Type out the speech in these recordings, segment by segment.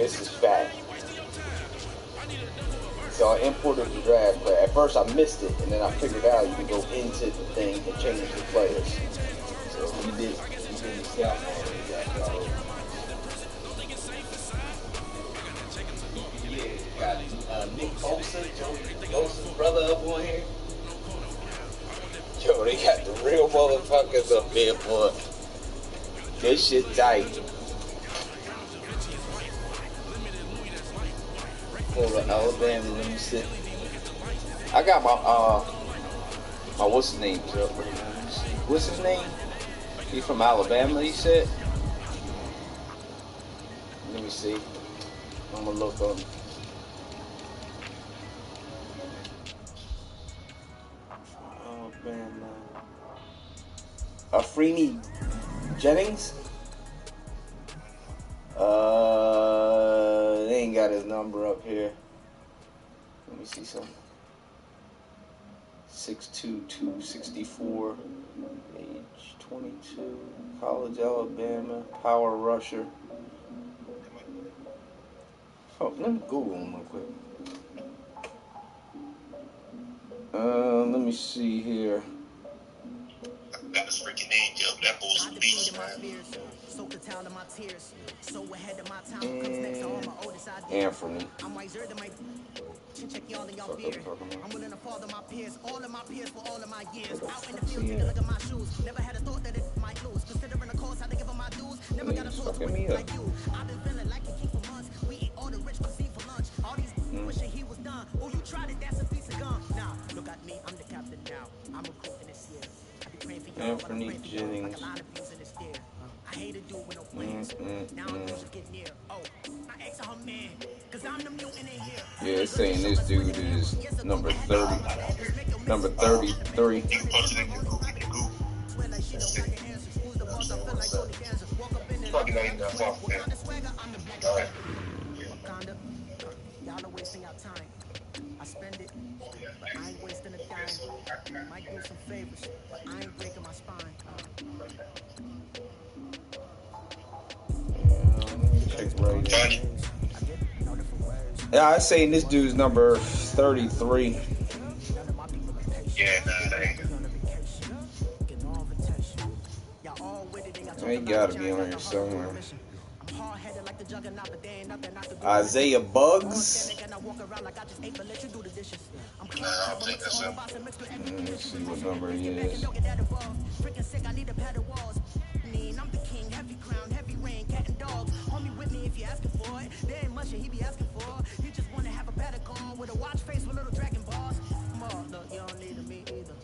this is fat. So I imported the draft player. At first I missed it, and then I figured out you can go into the thing and change the players. So we did the scout on it. Yeah, got Nick Bosa, Joey Bosa's brother up on here. Yo, they got the real motherfuckers up here, boy. This shit tight. For Alabama, let me see. I got my what's his name? What's his name? He's from Alabama, he said. Let me see. I'm gonna look on. Alabama. Afrini Jennings. They ain't got his number up here. Let me see something. 6'2", 264, age 22, college Alabama, power rusher. Oh, let me Google him real quick. Let me see here. Got his freaking name, yo. That boy's a beast, man. Anthony. Check y'all in y'all beard. I'm willing to father my peers, all of my peers for all of my years. Out in the field, taking a look at my shoes. Never had a thought that it might lose. Considering the cost, how to give them my dues. Never got a thought to win like you. I've been feeling like a king for months. We eat all the rich cuisine for lunch. All these wishing he was done. Oh, you tried it, that's a piece of gum. Now, look at me, I'm the captain now. I'm recruiting this year. I be praying for y'all, but I'm praying for y'all like a lot of views in this year. I hate to do it with no plans. Now I'm supposed to get near. Oh, I asked her man, cause I'm the mutant in here. Yeah, it's saying this dude is number 30. Number 33. You can punch it in your Google. Probably not even that far from there. Alright. Y'all are wasting our time. I spend it, but I ain't wasting a dime. Might do some favors, but I ain't breaking my spine. Check right here. Yeah, I say this dude's number 33. Yeah, nah, that ain't. He gotta be on here somewhere. Isaiah Bugs. Nah, I don't think that's him. Let's see what number he is. I'm the king, heavy crown, heavy rain, cat and dog. Homie with me if you asking for it. There ain't much that he be asking for. He just wanna have a paddock on with a watch face with little dragon balls. Look, you don't need me either.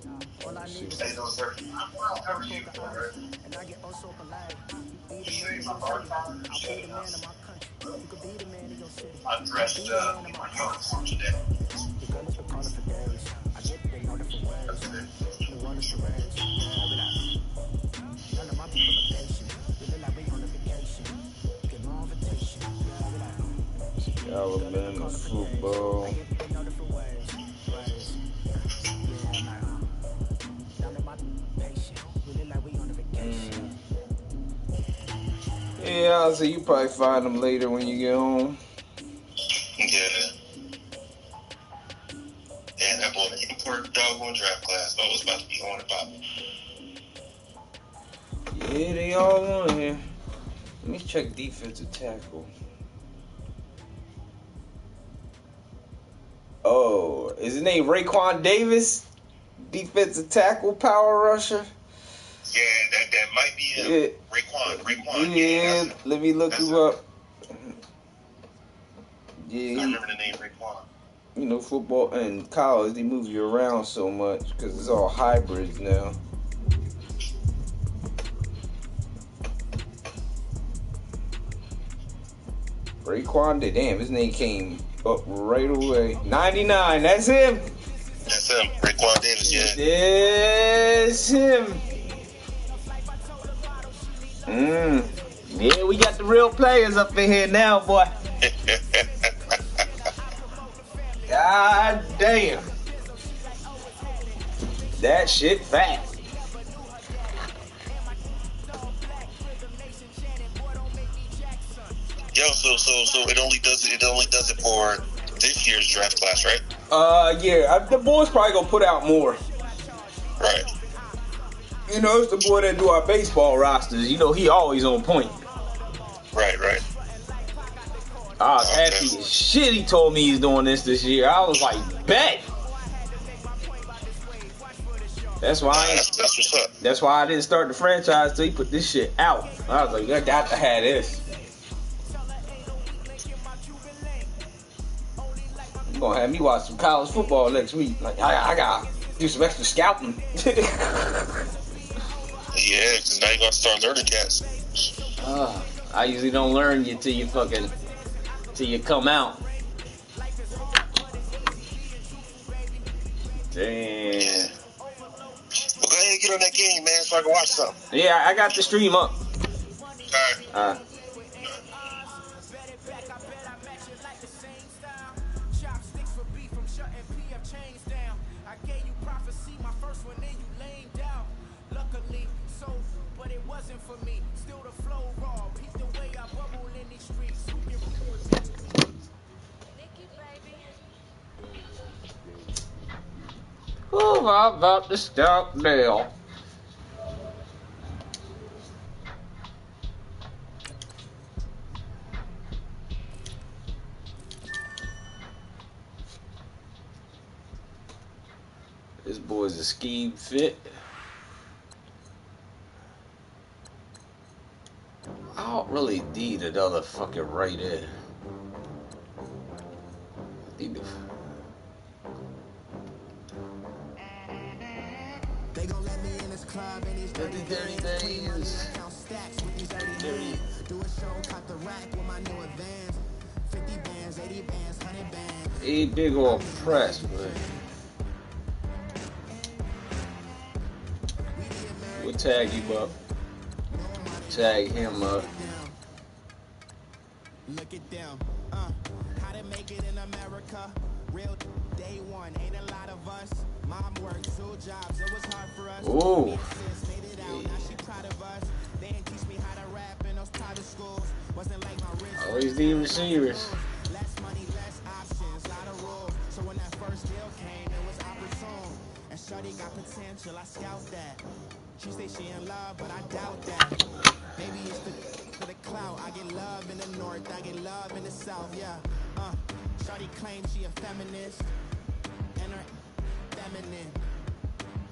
All I need is Hey, those are. How are you, right? and I get also polite. Be the man of your city. I'll be the man of my country. You could be the man of your city. I dressed in my uniform today. The girl has been calling for days. I get they know different ways. The one is charades. None of my people are patient. We look like we on a vacation. Get no invitation. Alabama football. They know different ways. None of my patient. We look like we on a vacation. Yeah, I'll say you probably find them later when you get home. Yeah. Yeah, that boy, import doggone draft class. Oh, it's about to be on and popping. Yeah, they all on here. Let me check defensive tackle. Oh, is his name Raekwon Davis? Defensive tackle, power rusher? Yeah, that might be him. Yeah. Raekwon. Yeah, let me look him up. I Yeah, remember the name Raekwon. you know, football and college, they move you around so much because it's all hybrids now. Raekwon, damn, his name came up right away. 99, that's him. That's him, Raekwon Davis. Yeah. That's him. Yeah, we got the real players up in here now, boy. God damn. That shit fat. Yo, Yo, so it only does it for this year's draft class, right? Yeah, the boys probably gonna put out more. Right. You know, it's the boy that do our baseball rosters. You know, he always on point. Right. I was happy as shit he told me he's doing this year. I was like, bet. That's why that's what's up. That's why I didn't start the franchise till he put this shit out. I was like, I got to have this. You gonna have me watch some college football next week. Like, I gotta do some extra scouting. Yeah, because now you gotta start learning cats. I usually don't learn you till you come out. Damn. Yeah. Well, go ahead and get on that game, man, so I can watch something. Yeah, I got the stream up. Alright. Oh, I'm about to stop now. This boy's a scheme fit. I don't really need another fucking right in. They gon' let me in this club and these dirty days. Count stacks with these dirty hands. Do a show, cut the rack with my new advance. 50 bands, 80 bands, 100 bands. He big old press, but we'll tag him up. Tag him up. Look at them, how to make it in America. Real day one, ain't a lot of us. Mom worked 2 jobs, it was hard for us. Ooh. Made it out, now she proud of us. They didn't teach me how to rap in those private schools. Wasn't like my rich. Always the receivers. Less money, less options, lot of rules. So when that first deal came, it was opportune. And shorty got potential, I scout that. She say she in love, but I doubt that. Maybe it's for the clout. I get love in the north, I get love in the south, yeah. Shorty claims she a feminist, and her feminine.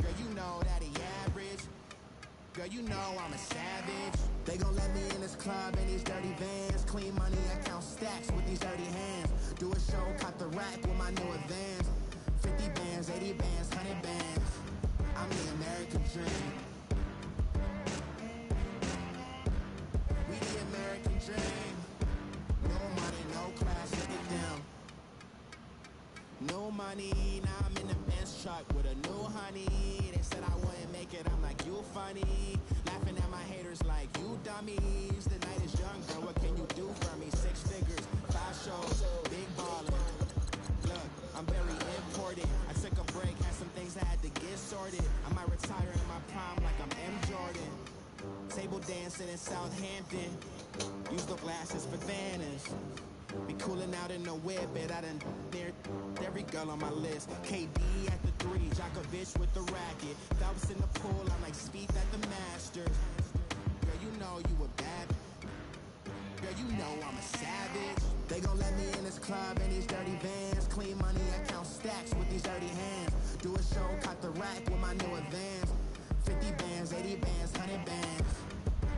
Girl, you know that he average. Girl, you know I'm a savage. They gon' let me in this club in these dirty vans. Clean money, I count stacks with these dirty hands. Do a show, cut the rack with my new advance. 50 bands, 80 bands, 100 bands. I'm the American dream. We the American dream. No money, no class, look at them. No money, now I'm in the Benz truck with a new honey. They said I wouldn't make it, I'm like, you funny. Laughing at my haters like, you dummies. The night is young, girl, what can you do for me? 6 figures, 5 shows, big ballin'. Look, I'm very important. I took a break, had some things I had to get sorted. I might retire in my prime like I'm M. Jordan. Table dancing in Southampton. Use the glasses for Vanish. Be cooling out in the whip, but I done dared every girl on my list. KD at the 3, Djokovic with the racket. Phelps in the pool, I'm like Spieth at the Masters. Girl, you know you a bad. Girl, you know I'm a savage. They gon' let me in this club in these dirty vans. Clean money, I count stacks with these dirty hands. Do a show, cut the rack with my new advance. 50 bands, 80 bands, 100 bands.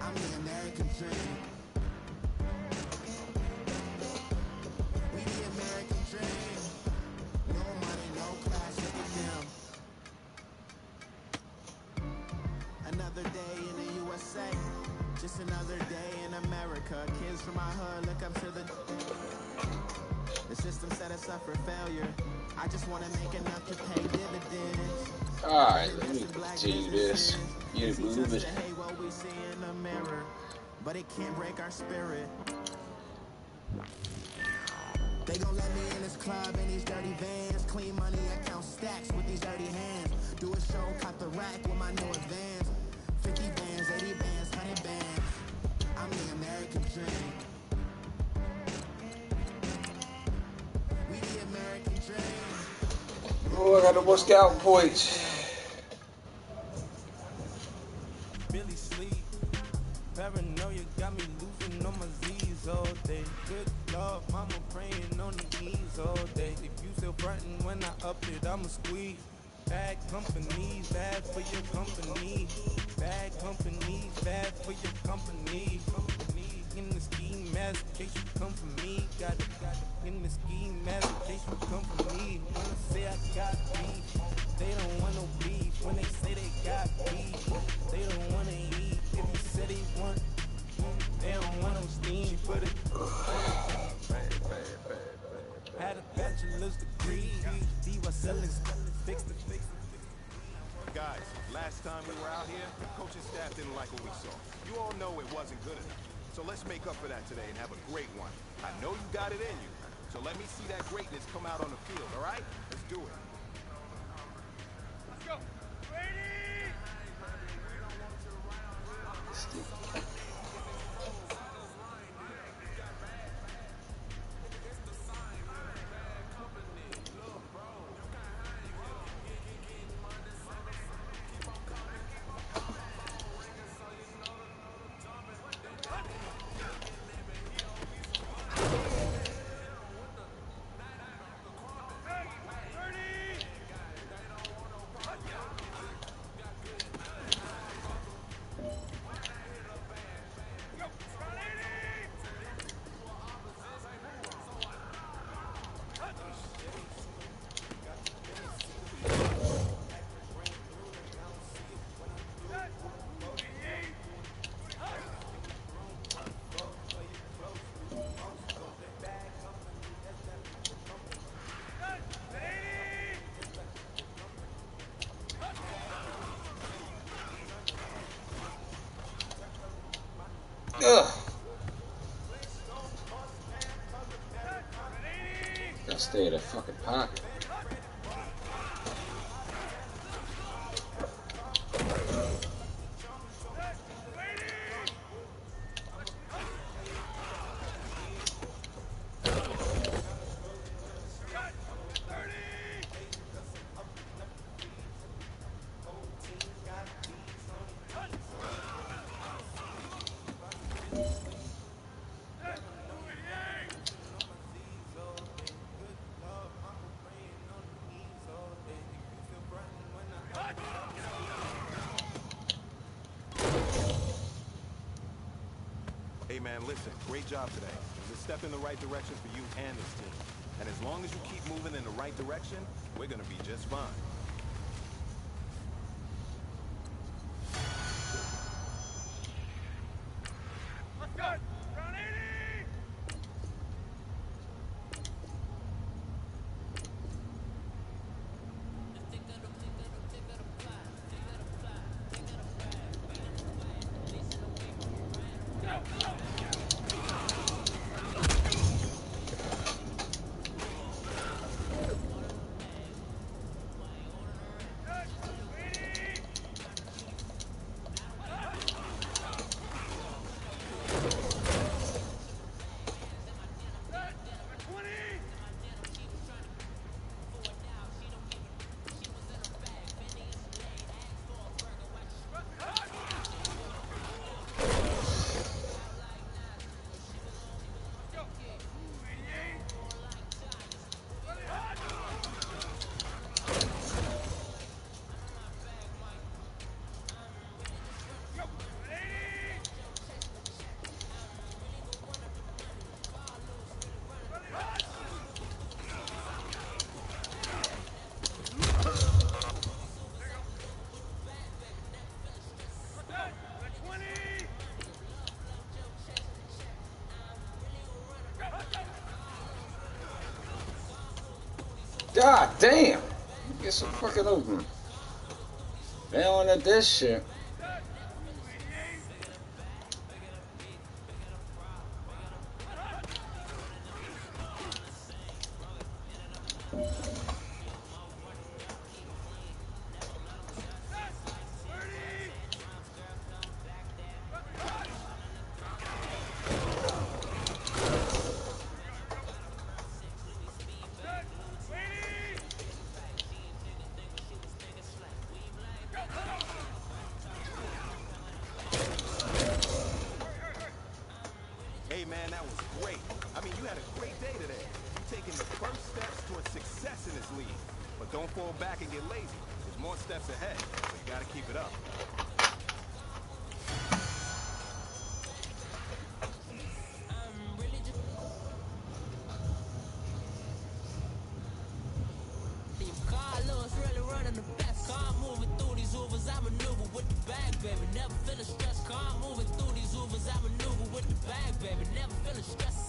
I'm the American dream. We the American dream. No money, no class, look at them. Another day in the USA. Just another day in America. Kids from my hood look up to the system set us up for failure. I just want to make enough to pay dividends. Alright, let me continue this. Get it moving. Hey, what we see in the mirror, but it can't break our spirit. They gon' let me in this club in these dirty vans. Clean money, I count stacks with these dirty hands. Do a show, cut the rack with my new advance. 50 bands, 80 bands, 100 bands. I'm the American dream. Oh, I got no more scout points. Billy sleep. Paranoia got me losing on my Z's all day. Good Lord, mama praying on the knees all day. If you still frontin' when I up it, I'ma squeeze. Bad company, bad for your company. Bad company, bad for your company. In the ski mask, in case you come for me. Got it in the ski mask, in case you come for me. When I say I got beef, they don't want no beef. When they say they got beef, they don't wanna eat. If you said they want, they don't want no steam. She put it. Had a bachelor's degree. D was selling, fix the. Guys, last time we were out here, the coaching staff didn't like what we saw. You all know it wasn't good enough. So let's make up for that today and have a great one. I know you got it in you. So let me see that greatness come out on the field, all right? Let's do it. Let's go. Ready! Ugh. Gotta stay in the fucking pocket. Hey man, listen, great job today. It was a step in the right direction for you and this team. And as long as you keep moving in the right direction, we're gonna be just fine. Let's go! Round 80! God damn! Get some fucking open. Failing at this shit. in this league. But don't fall back and get lazy. There's more steps ahead, so you gotta keep it up. Carlos really running the best. Car moving through these Ubers, I maneuver with the bag, baby. Never feeling stressed. Car moving through these Ubers, I maneuver with the bag, baby. Never feeling stressed.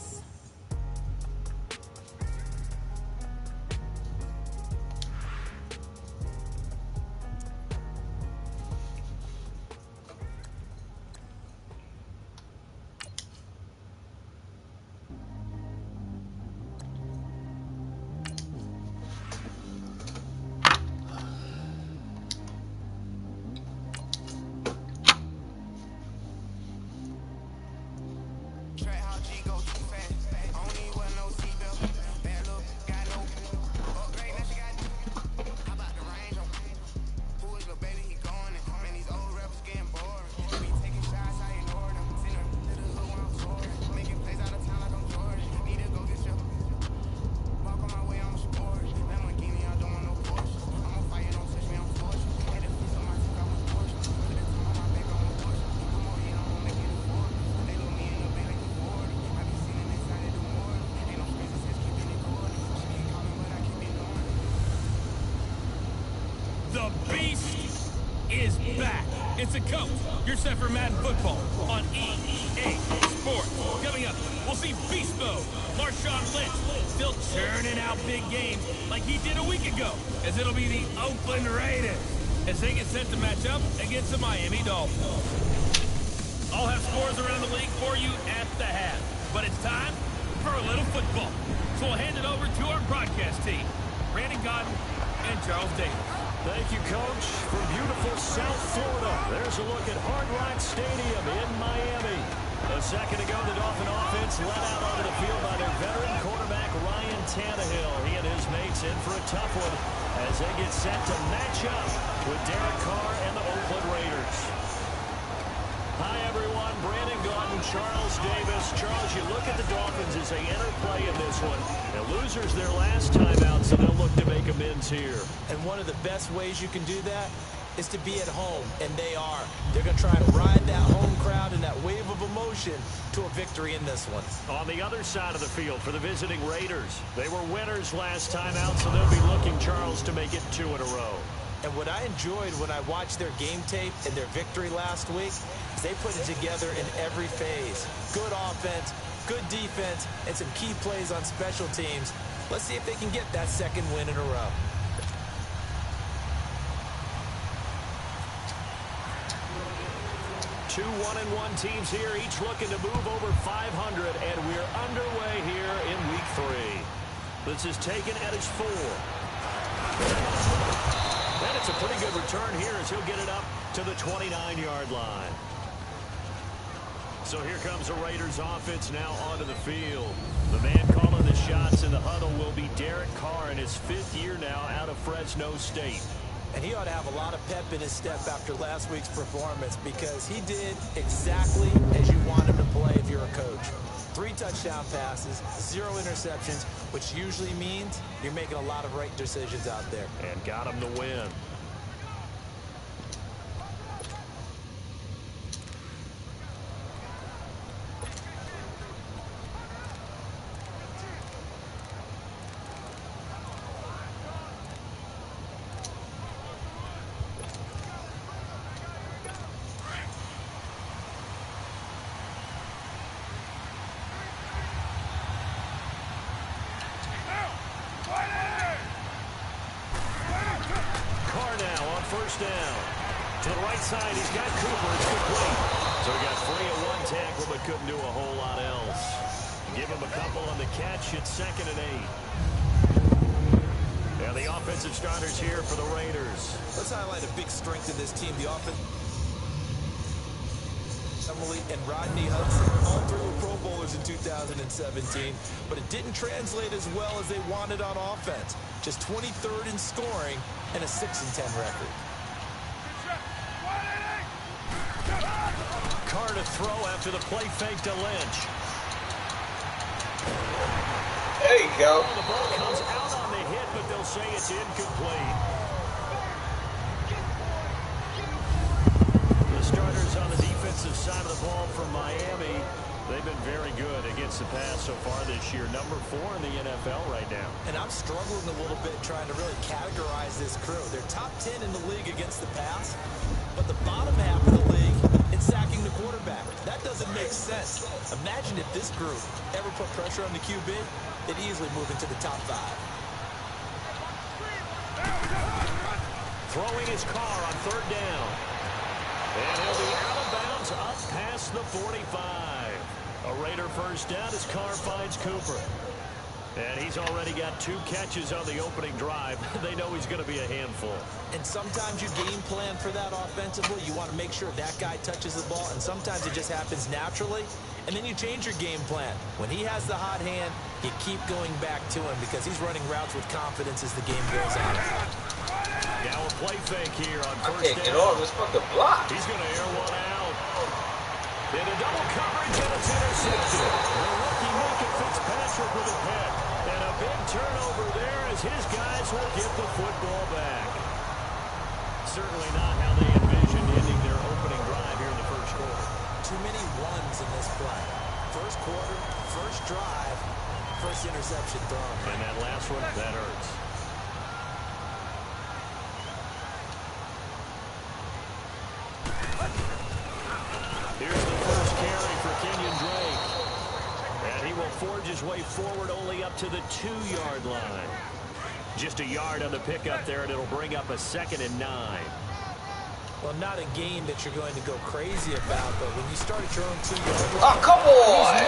The Beast is back. It's a coach. You're set for Madden Football on EA Sports. Coming up, we'll see Beast Mode. Marshawn Lynch still churning out big games like he did a week ago, as it'll be the Oakland Raiders as they get set to match up against the Miami Dolphins. I'll have scores around the league for you at the half, but it's time for a little football. So we'll hand it over to our broadcast team, Brandon Godden and Charles Davis. Thank you, Coach. From beautiful South Florida, there's a look at Hard Rock Stadium in Miami. A second ago, the Dolphin offense led out onto the field by their veteran quarterback, Ryan Tannehill. He and his mates in for a tough one as they get set to match up with Derek Carr and the Oakland Raiders. Hi, everyone. Brandon Godden, Charles Davis. Charles, you look at the Dolphins as they enter play in this one. The losers their last time out, so they'll look to make amends here. And one of the best ways you can do that is to be at home, and they are. They're going to try to ride that home crowd and that wave of emotion to a victory in this one. On the other side of the field for the visiting Raiders, they were winners last time out, so they'll be looking, Charles, to make it 2 in a row. And what I enjoyed when I watched their game tape and their victory last week is they put it together in every phase. Good offense, good defense, and some key plays on special teams. Let's see if they can get that second win in a row. Two 1-1 teams here, each looking to move over 500, and we're underway here in Week 3. This is taken at his 4. And it's a pretty good return here as he'll get it up to the 29-yard line. So here comes the Raiders offense now onto the field. The man calling the shots in the huddle will be Derek Carr in his 5th year now out of Fresno State. And he ought to have a lot of pep in his step after last week's performance because he did exactly as you want him to play if you're a coach. 3 touchdown passes, 0 interceptions, which usually means you're making a lot of right decisions out there. And got him the win. First down. To the right side, he's got Cooper. It's complete. So he got free of 1 tackle, but couldn't do a whole lot else. Give him a couple on the catch. It's 2nd and 8. And the offensive starters here for the Raiders. Let's highlight a big strength of this team. The offense. Emily and Rodney Hudson, all 3 were Pro Bowlers in 2017, but it didn't translate as well as they wanted on offense. Just 23rd in scoring and a 6-10 record. Carr to throw after the play fake to Lynch. There you go. The ball comes out on the hit, but they'll say it's incomplete. The starters on the defensive side of the ball for Miami, they've been very good against the pass so far this year. Number 4 in the NFL right now. And I'm struggling a little bit trying to really categorize this crew. They're top 10 in the league against the pass, but the bottom half of the league in sacking the quarterback. That doesn't make sense. Imagine if this group ever put pressure on the QB, they'd easily move into the top 5. Throwing his car on 3rd down. And he'll be out of bounds up past the 45. A Raider first down as Carr finds Cooper. And he's already got 2 catches on the opening drive. They know he's going to be a handful. And sometimes you game plan for that offensively. You want to make sure that guy touches the ball, and sometimes it just happens naturally. And then you change your game plan. When he has the hot hand, you keep going back to him because he's running routes with confidence as the game goes on. Now a play fake here on first down. I can't get off this fucking block. He's going to air one out. In a double coverage, and it's intercepted. The rookie Micah Fitzpatrick with a pick. And a big turnover there as his guys will get the football back. Certainly not how they envisioned ending their opening drive here in the first quarter. Too many ones in this play. First quarter, first drive, first interception thrown. And that last one, that hurts. Here's the first carry for Kenyon Drake. And he will forge his way forward only up to the 2-yard line. Just a yard on the pickup there, and it'll bring up a 2nd and 9. Well, not a game that you're going to go crazy about, but when you start at your own 2-yard line... Oh, come on!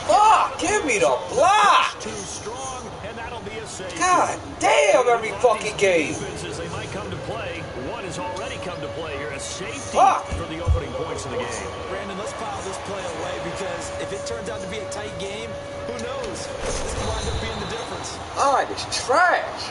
Fuck, give me the block! Too strong, and that'll be a save. God damn, every fucking game. Defenses, they might come to play. One has already come to play here. A safety Fuck. for the opening points of the game. Brandon, let's file this play away because if it turns out to be a tight game, who knows? This could wind up being the difference. Ah, this trash.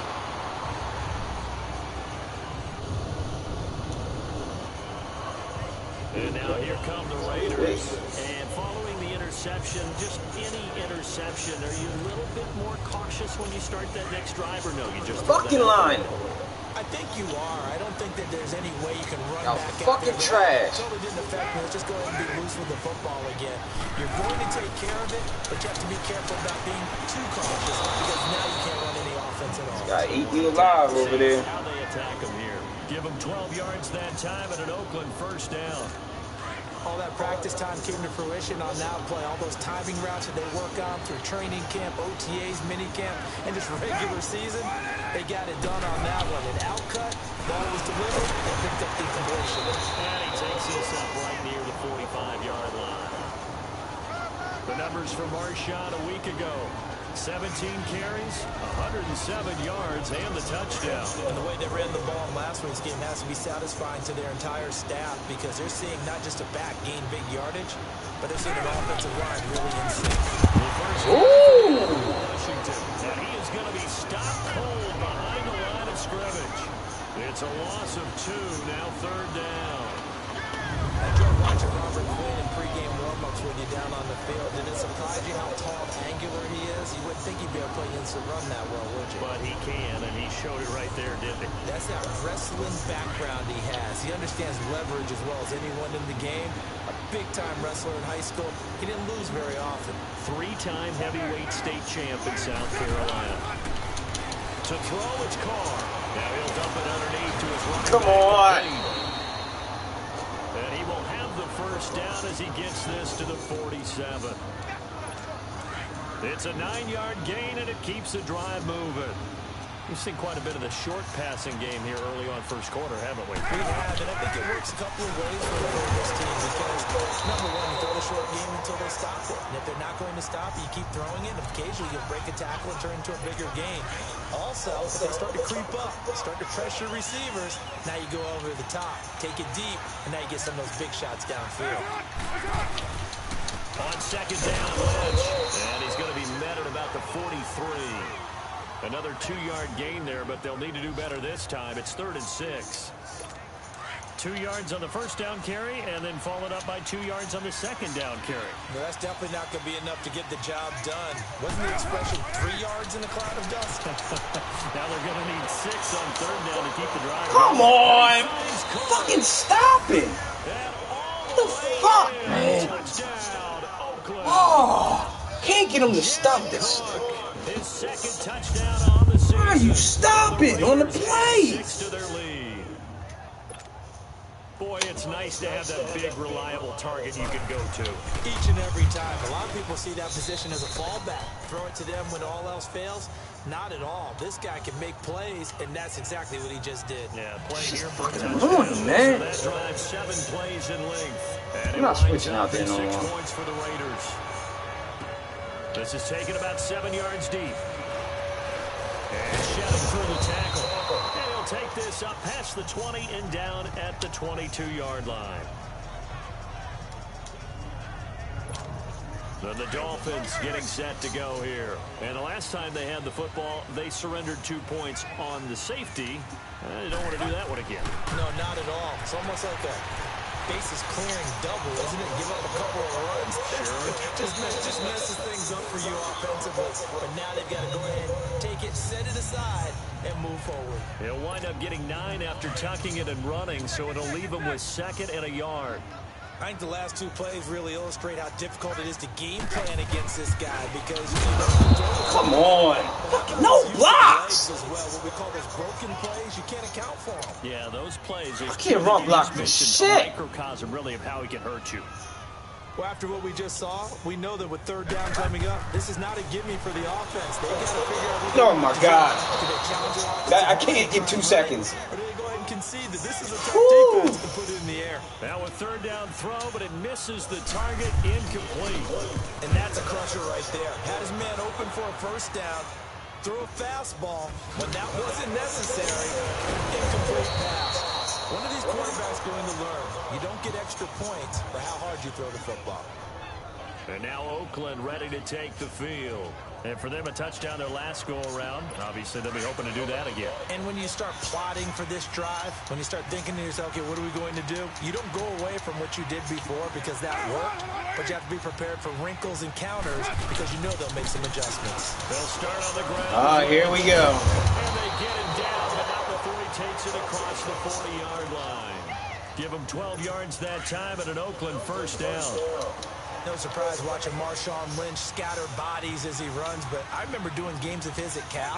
And now here come the Raiders. And following the interception, just any interception, are you a little bit more cautious when you start that next drive, or no? You just Fucking line. I think you are. I don't think that there's any way you can run Y'all back fucking out there. trash. It totally didn't affect me. Let's just go ahead and be loose with the football again. You're going to take care of it, but you have to be careful about being too cautious because now you can't run any offense at all. Gotta eat you alive over there. How they attack him here. Give him 12 yards that time at an Oakland first down. All that practice time came to fruition on that play. All those timing routes that they work on through training camp, OTAs, minicamp, and just regular season, they got it done on that one. An outcut, ball was delivered, and picked up the completion. And he takes this up right near the 45-yard line. The numbers for Marshawn a week ago. 17 carries, 107 yards, and the touchdown. And the way they ran the ball in last week's game has to be satisfying to their entire staff because they're seeing not just a back gain big yardage, but they're seeing an offensive line really in sync. Washington, and he is going to be stopped cold behind the line of scrimmage. It's a loss of 2, now 3rd down. I enjoyed watching Robert Quinn in pregame warm-ups with you down on the field. Did it surprise you how tall and angular he is? You wouldn't think he'd be able to play against the run that well, would you? But he can, and he showed it right there, didn't he? That's that wrestling background he has. He understands leverage as well as anyone in the game. A big-time wrestler in high school. He didn't lose very often. 3-time heavyweight state champ in South Carolina. To throw, it's Carr. Now he'll dump it underneath to his running Come back. on. And he will have the first down as he gets this to the 47. It's a 9-yard gain, and it keeps the drive moving. We've seen quite a bit of the short passing game here early on first quarter, haven't we? We have, and I think it works a couple of ways for this team because, number one, you throw the short game until they stop it. And if they're not going to stop it, you keep throwing it, and occasionally you'll break a tackle and turn into a bigger game. Also, if they start to creep up, start to pressure receivers, now you go over the top, take it deep, and now you get some of those big shots downfield. On 2nd down, Lynch, and he's going to be met at about the 43. Another 2-yard gain there, but they'll need to do better this time. It's 3rd and 6. 2 yards on the first down carry, and then followed up by 2 yards on the second down carry. No, that's definitely not going to be enough to get the job done. Wasn't the expression 3 yards in a cloud of dust? Now they're going to need 6 on third down to keep the drive. Come on! Fucking stop it! What the fuck, man? Oh, can't get him to stop this. His second touchdown on the season. Why are you stopping on the play? 6 to their lead. Boy, it's nice to have that big, reliable target you can go to. Each and every time. A lot of people see that position as a fallback. Throw it to them when all else fails. Not at all. This guy can make plays, and that's exactly what he just did. Yeah, play here for a Fucking touchdown. annoying, man. So that drives 7 plays in length. And I'm not switching out there no 6 more. points for the Raiders. This is taken about 7 yards deep. And shedding through the tackle. And he'll take this up past the 20 and down at the 22-yard line. Then the Dolphins getting set to go here. And the last time they had the football, they surrendered 2 points on the safety. They don't want to do that one again. No, not at all. It's almost like a bases clearing double, isn't it? Give up a couple of runs. Sure. just messes things up for you offensively. But now they've got to go ahead, take it, set it aside, and move forward. He'll wind up getting 9 after tucking it and running, so it'll leave him with 2nd and a yard. I think the last 2 plays really illustrate how difficult it is to game plan against this guy because Come on. No blocks. as well. What we call those broken plays, you can't account for them. Yeah, those plays. I can't run block for shit. A microcosm, really, of how he can hurt you. Well, after what we just saw, we know that with third down coming up, this is not a gimme for the offense. They got to figure out what Oh my God. they I can't get 2 seconds. Or do they go ahead and concede that this is a tough defense to put it in the air? Now a third down throw, but it misses the target, incomplete. And that's a crusher right there. Had his man open for a first down, threw a fastball when that wasn't necessary. Incomplete pass. One of these quarterbacks going to learn. You don't get extra points for how hard you throw the football. And now Oakland ready to take the field. And for them, a touchdown their last go-around. Obviously, they'll be hoping to do that again. And when you start plotting for this drive, when you start thinking to yourself, okay, what are we going to do? You don't go away from what you did before because that worked, but you have to be prepared for wrinkles and counters because you know they'll make some adjustments. They'll start on the ground. Here we go. And they get him down, but now before he takes it across the 40-yard line. Give him 12 yards that time and an Oakland first down. No surprise watching Marshawn Lynch scatter bodies as he runs, but I remember doing games of his at Cal,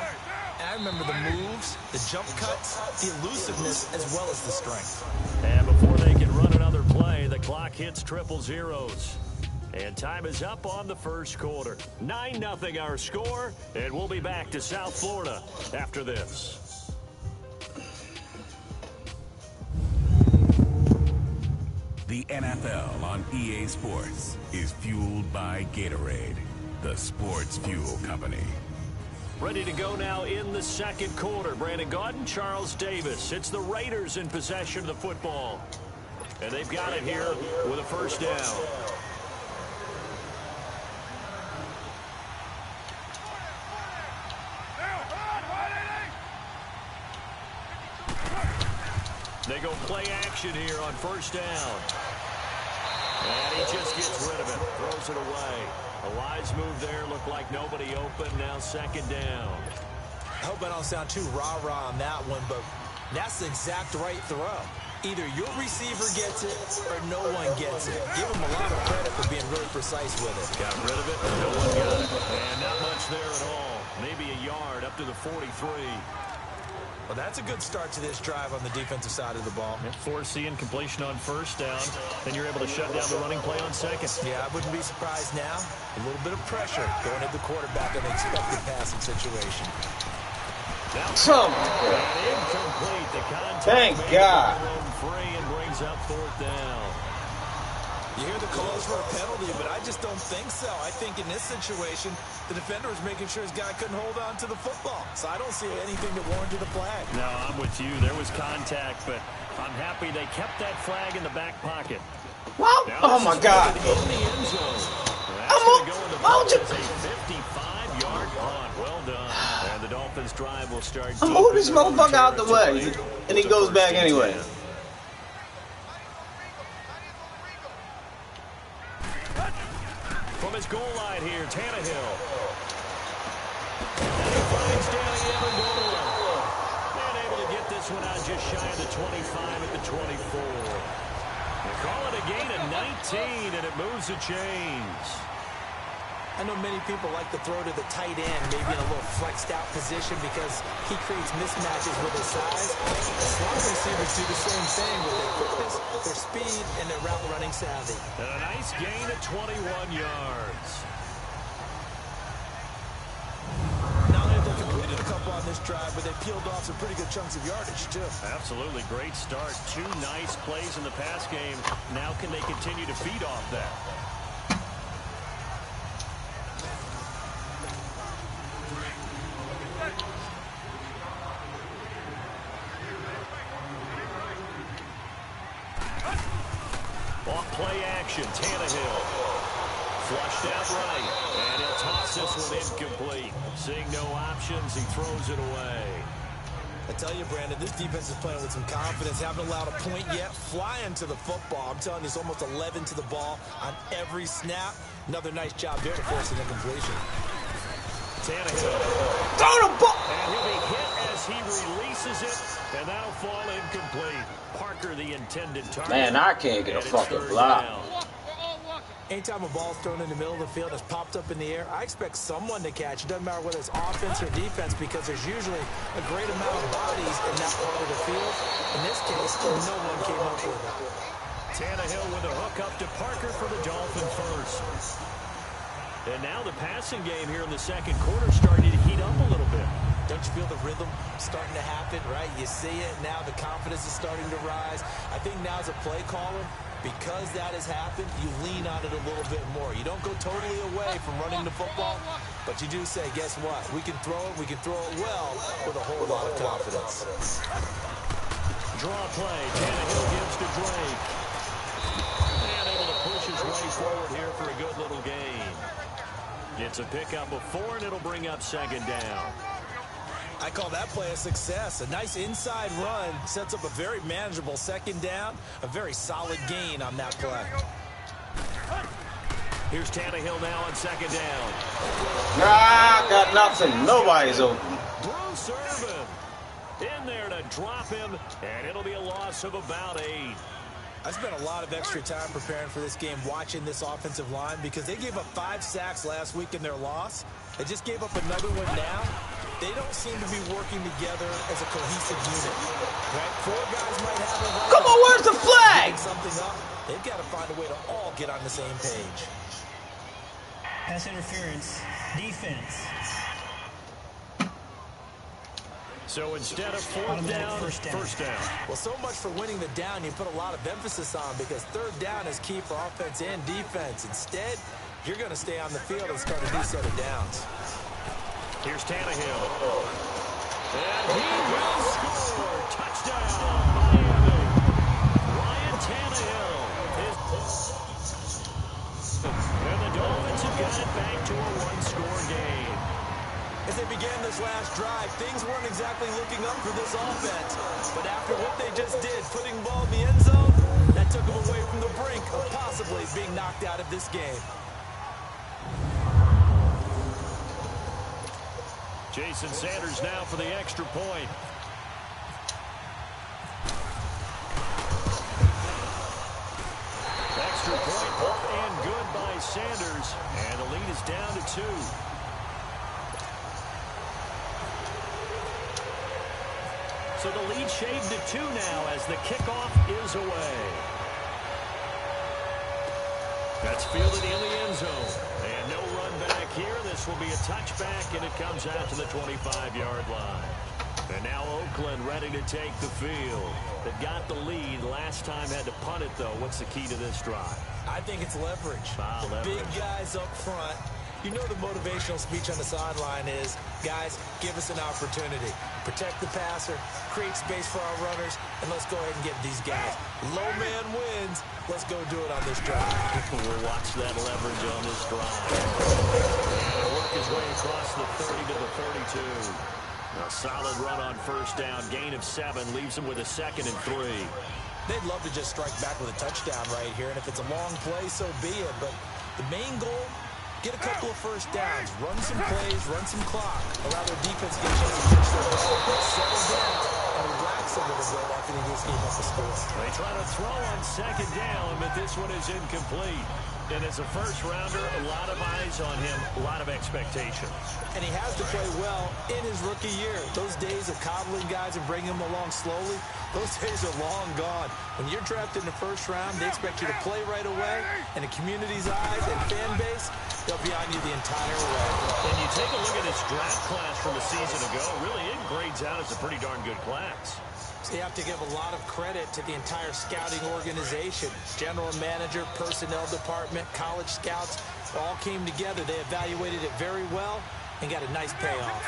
and I remember the moves, the jump cuts, the elusiveness, as well as the strength. And before they can run another play, the clock hits 000. And time is up on the first quarter. 9-0 our score, and we'll be back to South Florida after this. The NFL on EA Sports is fueled by Gatorade, the sports fuel company. Ready to go now in the second quarter. Brandon Gaudin, Charles Davis. It's the Raiders in possession of the football. And they've got it here with a first down. They go play action here on first down. And he just gets rid of it, throws it away. A wise move there, looked like nobody open, now second down. I hope I don't sound too rah-rah on that one, but that's the exact right throw. Either your receiver gets it or no one gets it. Give him a lot of credit for being really precise with it. Got rid of it, no one got it. And not much there at all. Maybe a yard up to the 43. Well, that's a good start to this drive on the defensive side of the ball. Forcing completion on first down, and you're able to shut down the running play on second. Yeah, I wouldn't be surprised now. A little bit of pressure going at the quarterback in an expected passing situation. Some. Incomplete. The contact. Thank God. Free and brings up fourth down. You hear the calls for a penalty, but I just don't think so. I think in this situation, the defender was making sure his guy couldn't hold on to the football. So I don't see anything that warranted a flag. No, I'm with you. There was contact, but I'm happy they kept that flag in the back pocket. Wow. Oh, my God. In the end zone. That's going to go in the box. It's a 55-yard punt. Well done. And the Dolphins drive will start. I'm moving this motherfucker out the way, and he goes back anyway. Tannehill. And he finds Daniel Amendola. And able to get this one out just shy of the 25 at the 24. They call it a gain of 19, and it moves the chains. I know many people like to throw to the tight end, maybe in a little flexed out position because he creates mismatches with his size. Slot receivers do the same thing with their quickness, their speed, and their route running savvy. And a nice gain of 21 yards. Not only have they completed a couple on this drive, but they peeled off some pretty good chunks of yardage, too. Absolutely great start. 2 nice plays in the pass game. Now can they continue to feed off that? Play action, Tannehill. Flushed out right, and he'll toss this one incomplete. Seeing no options, he throws it away. I tell you, Brandon, this defense is playing with some confidence. Haven't allowed a point yet. Flying to the football. I'm telling you, it's almost 11 to the ball on every snap. Another nice job there to force an incompletion. Tannehill. Throw the ball! And he'll be hit as he releases it, and that'll fall incomplete. Parker, the intended target. Man, I can't get a fucking block. Anytime a ball's thrown in the middle of the field that's popped up in the air, I expect someone to catch. It doesn't matter whether it's offense or defense because there's usually a great amount of bodies in that part of the field. In this case, no one came up with it. Tannehill with a hook up to Parker for the Dolphin first. And now the passing game here in the second quarter starting to heat up a little bit. Don't you feel the rhythm starting to happen, right? You see it now, the confidence is starting to rise. I think now as a play caller, because that has happened, you lean on it a little bit more. You don't go totally away from running the football, but you do say, guess what? We can throw it well with a whole lot of confidence. Draw play, Tannehill gives to Drake. And able to push his way forward here for a good little gain. It's a pickup of 4, and it'll bring up second down. I call that play a success. A nice inside run sets up a very manageable second down. A very solid gain on that play. Here's Tannehill now on second down. Nah, got nothing. Nobody's open. Bruce Irvin in there to drop him, and it'll be a loss of about 8. I spent a lot of extra time preparing for this game, watching this offensive line, because they gave up 5 sacks last week in their loss. They just gave up another one now. They don't seem to be working together as a cohesive unit. Right? 4 guys might have it. Come on, where's the flag? Something up. They've got to find a way to all get on the same page. Pass interference. Defense. So instead of 4th down, first down. Well, so much for winning the down you put a lot of emphasis on, because 3rd down is key for offense and defense. Instead, you're going to stay on the field and start a new set of downs. Here's Tannehill. And he will score. Touchdown, Miami. Ryan Tannehill. And the Dolphins have got it back to a 1-score game. As they began this last drive, things weren't exactly looking up for this offense. But after what they just did, putting the ball in the end zone, that took them away from the brink of possibly being knocked out of this game. Jason Sanders now for the extra point. Extra point up and good by Sanders. And the lead is down to 2. So the lead shaved to 2 now as the kickoff is away. That's fielded in the end zone. And no run back here. This will be a touchback, and it comes out to the 25-yard line. And now Oakland ready to take the field. They've got the lead. Last time had to punt it, though. What's the key to this drive? I think it's leverage. Leverage. Big guys up front. You know the motivational speech on the sideline is, guys, give us an opportunity. Protect the passer, create space for our runners, and let's go ahead and get these guys. Low man wins. Let's go do it on this drive. We'll watch that leverage on this drive. And work his way across the 30 to the 32. A solid run on first down. Gain of 7 leaves him with a 2nd and 3. They'd love to just strike back with a touchdown right here, and if it's a long play, so be it. But the main goal Get a couple of first downs, run some plays, run some clock, allow their defense to get a chance to catch their ball, settle down, and relax a little bit after they just gave up a score. They try to throw on second down, but this one is incomplete. And as a first-rounder, a lot of eyes on him, a lot of expectations. And he has to play well in his rookie year. Those days of coddling guys and bringing them along slowly, those days are long gone. When you're drafted in the first round, they expect you to play right away. And the community's eyes and fan base, they'll be on you the entire way. And you take a look at this draft class from a season ago, really it grades out as a pretty darn good class. So you have to give a lot of credit to the entire scouting organization. General manager, personnel department, college scouts, all came together. They evaluated it very well and got a nice payoff.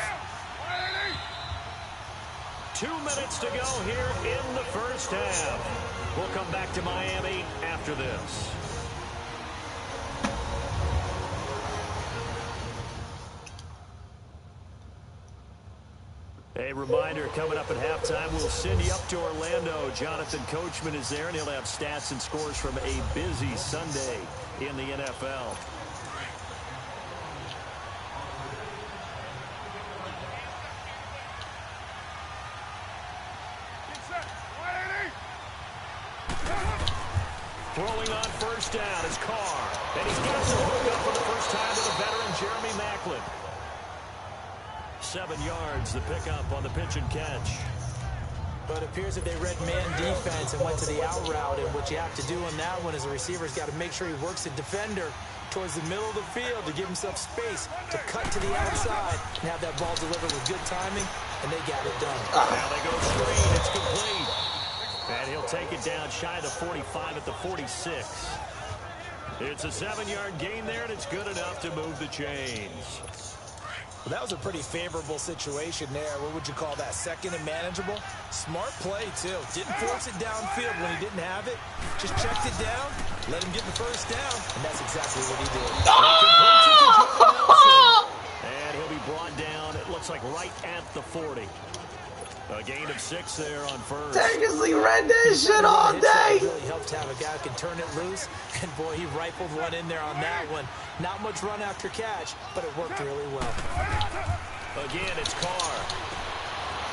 2 minutes to go here in the first half. We'll come back to Miami after this. A reminder, coming up at halftime, we'll send you up to Orlando. Jonathan Coachman is there, and he'll have stats and scores from a busy Sunday in the NFL. Throwing on first down is Carr, and he's got some hook up for the first time to the veteran Jeremy Maclin. 7 yards, the pickup on the pitch and catch. But it appears that they read man defense and went to the out route, and what you have to do on that one is the receiver's got to make sure he works the defender towards the middle of the field to give himself space to cut to the outside and have that ball delivered with good timing, and they got it done. Now they go screen, it's complete. And he'll take it down shy of the 45 at the 46. It's a 7-yard gain there, and it's good enough to move the chains. Well, that was a pretty favorable situation there. What would you call that? Second and manageable? Smart play, too. Didn't force it downfield when he didn't have it. Just checked it down, let him get the first down, and that's exactly what he did. And he'll be brought down, it looks like right at the 40. A gain of 6 there on first. Technically read that shit all day. It really helps to have a guy who can turn it loose. And, boy, he rifled one in there on that one. Not much run after catch, but it worked really well. Again, it's Carr.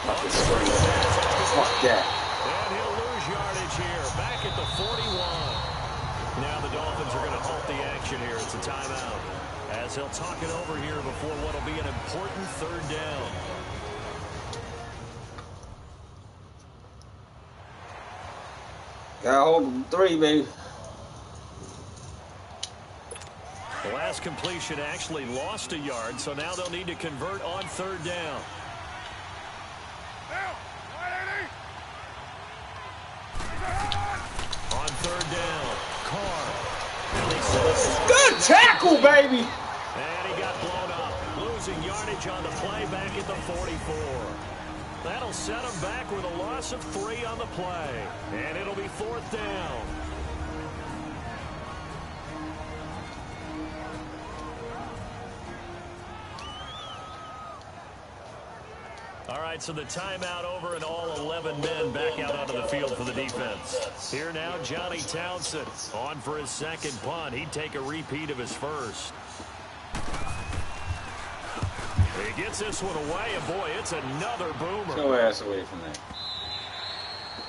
Fuck that. And he'll lose yardage here. Back at the 41. Now the Dolphins are going to halt the action here. It's a timeout. As he'll talk it over here before what will be an important third down. Gotta hold them 3, baby. The last completion actually lost a yard, so now they'll need to convert on third down. On third down, Carr. Good tackle, baby. And he got blown up, losing yardage on the play back at the 44. That'll set him back with a loss of 3 on the play. And it'll be fourth down. All right, so the timeout over and all 11 men back out onto the field for the defense. Here now, Johnny Townsend on for his second punt. He'd take a repeat of his first. He gets this one away, and boy, it's another boomer. Go ass away from that.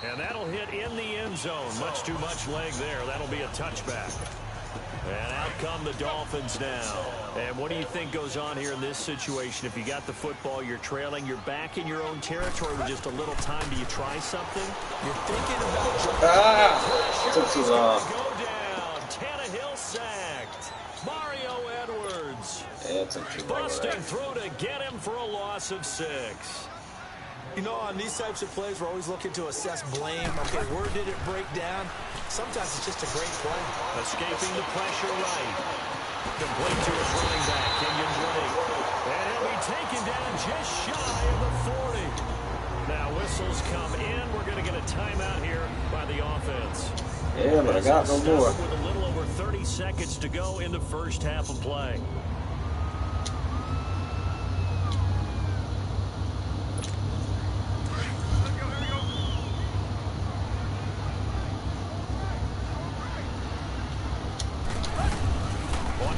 And that'll hit in the end zone. Much too much leg there. That'll be a touchback. And out come the Dolphins now. And what do you think goes on here in this situation? If you got the football, you're trailing, you're back in your own territory with just a little time. Do you try something? You're thinking about... Took too long. Go down. Tannehill sacked. Mario Edwards. Yeah, it took too long. Busting through to get him for a loss of 6. You know, on these types of plays, we're always looking to assess blame. Okay, where did it break down? Sometimes it's just a great play. Escaping the pressure right. Complete to his running back, Kenyon Drake. And he'll be taken down just shy of the 40. Now whistles come in. We're going to get a timeout here by the offense. Yeah, but I got no more. With a little over 30 seconds to go in the first half of play.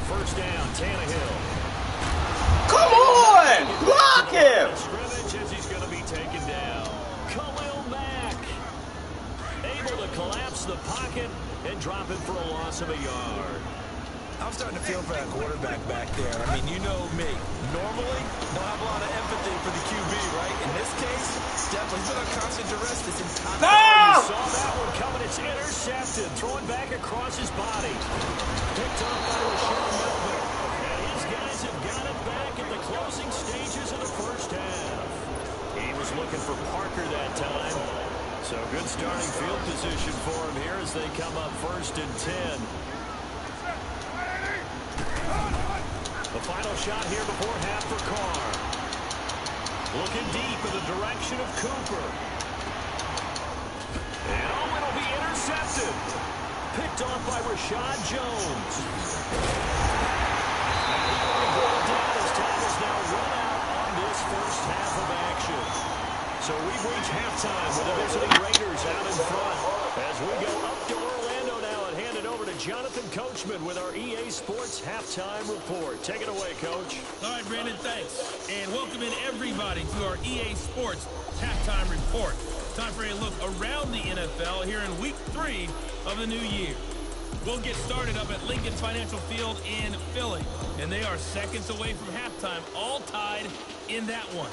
First down, Tannehill. Come on! Block him! Scrimmage as he's going to be taken down. Khalil Mack able to collapse the pocket and drop it for a loss of a yard. I'm starting to feel for that quarterback back there. I mean, you know me. Normally, don't have a lot of empathy for the QB, right? In this case, definitely been on constant duress this entire time. You saw that one coming. It's intercepted. Throwing back across his body. Picked up by Rashawn Melvin. And his guys have got it back at the closing stages of the first half. He was looking for Parker that time. So good starting field position for him here as they come up 1st and 10. The final shot here before half for Carr. Looking deep in the direction of Cooper. And oh, it'll be intercepted. Picked off by Rashad Jones. Brought down as time is now run out on this first half of action. So we've reached halftime with the visiting Raiders out in front. As we go up to Orlando now and hand it over to Jonathan Coachman with our EA Sports Halftime Report. Take it away, Coach. All right, Brandon, thanks. And welcome in everybody to our EA Sports Halftime Report. Time for a look around the NFL here in Week 3 of the new year. We'll get started up at Lincoln Financial Field in Philly. And they are seconds away from halftime, all tied in that one.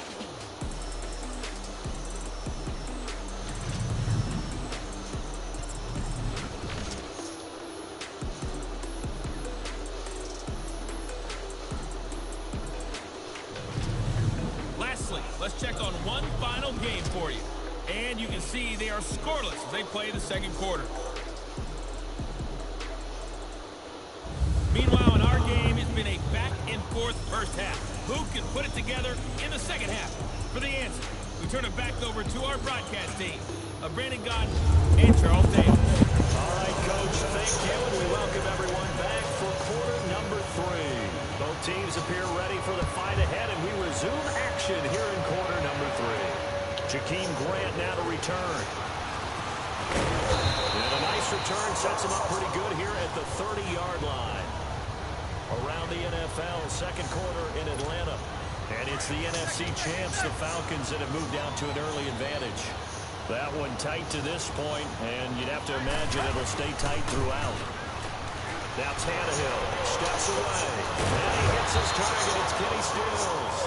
Let's check on one final game for you. And you can see they are scoreless as they play the second quarter. Meanwhile, in our game, it's been a back-and-forth first half. Who can put it together in the second half? For the answer, we turn it back over to our broadcast team of Brandon Gott and Charles Davis. All right, Coach, thank you, and we welcome everyone back for quarter number 3. Both teams appear ready for the fight ahead, and we resume action here in quarter number 3. Jakeem Grant now to return. And a nice return sets him up pretty good here at the 30-yard line. Around the NFL, second quarter in Atlanta. And it's the NFC champs, the Falcons, that have moved out to an early advantage. That one tight to this point, and you'd have to imagine it'll stay tight throughout. Now Tannehill steps away. And he hits his target. It's Kenny Stills.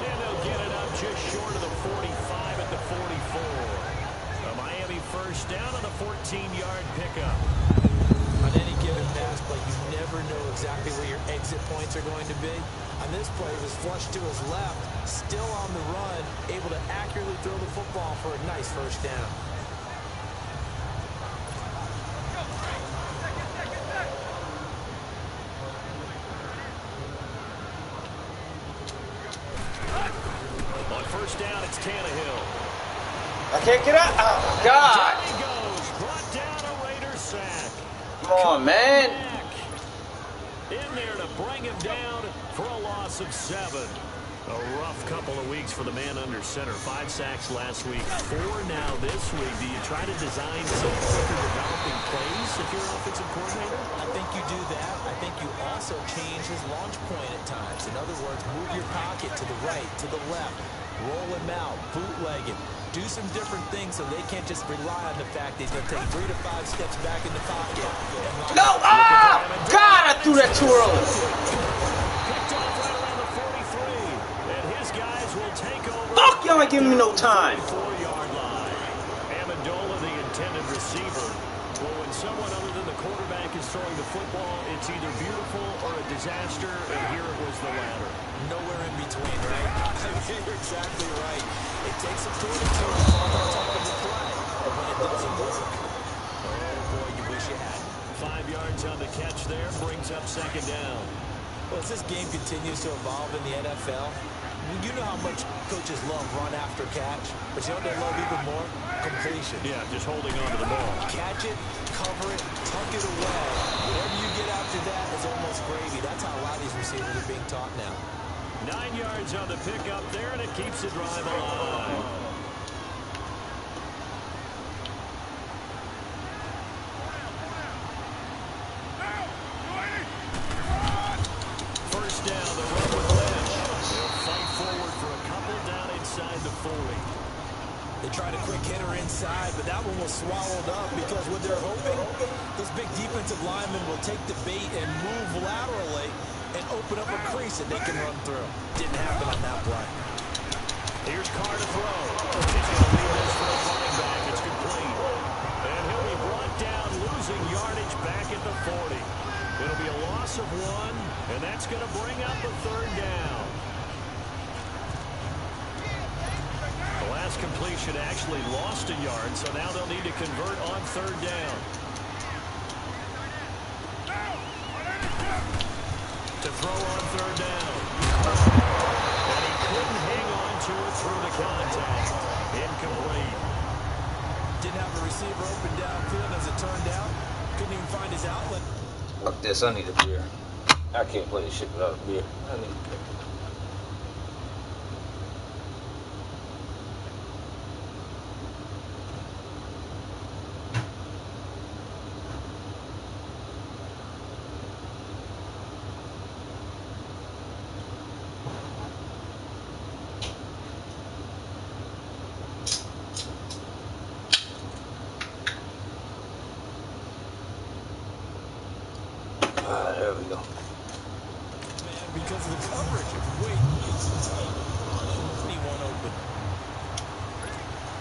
And they'll get it up just short of the 45 at the 44. A Miami first down on a 14-yard pickup. On any given pass play, you never know exactly where your exit points are going to be. On this play, it was flushed to his left, still on the run, able to accurately throw the football for a nice first down. On first down, it's Tannehill. I can't get out. Oh, God. There he goes. Brought down a Raider sack. Come on, man. In there to bring him down for a loss of 7. A rough couple of weeks for the man under center. 5 sacks last week, 4 now this week. Do you try to design some quicker developing plays if you're an offensive coordinator? I think you do that. I think you also change his launch point at times. In other words, move your pocket to the right, to the left, roll him out, bootleg him. Do some different things so they can't just rely on the fact that he's going to take 3 to 5 steps back in the pocket. No! Ah! God, I threw that too early. Picked off right around the 43. And his guys will take over. Fuck, y'all ain't giving me no time. 4-yard line. Amendola, the intended receiver. Well, when someone other than the quarterback is throwing the football, it's either beautiful or a disaster, and here it was the latter. Nowhere in between, right? You're exactly right. It takes some fortitude on that type of a play. But when it doesn't work, oh boy, you wish you had. 5 yards on the catch there, brings up second down. Well, as this game continues to evolve in the NFL, you know how much coaches love run after catch, but you know what they love even more? Completion. Yeah, just holding on to the ball. Catch it, cover it, tuck it away. Whatever you get after that is almost gravy. That's how a lot of these receivers are being taught now. 9 yards on the pickup there, and it keeps the drive alive. They tried a quick hitter inside, but that one was swallowed up because what they're hoping, those big defensive linemen will take the bait and move laterally and open up a crease that they can run through. Didn't happen on that play. Here's Carr to throw. He's going to leave this for the running back. It's complete. And he'll be brought down, losing yardage back at the 40. It'll be a loss of 1, and that's going to bring up a third down. The last completion actually lost a yard, so now they'll need to convert on third down. To throw on third down. And he couldn't hang on to it through the contact. Incomplete. Didn't have a receiver open downfield as it turned out. Couldn't even find his outlet. Fuck this, I need a beer. I can't play this shit without a beer. I need a beer. There we go. Man, because of the coverage. Wait. Anyone open.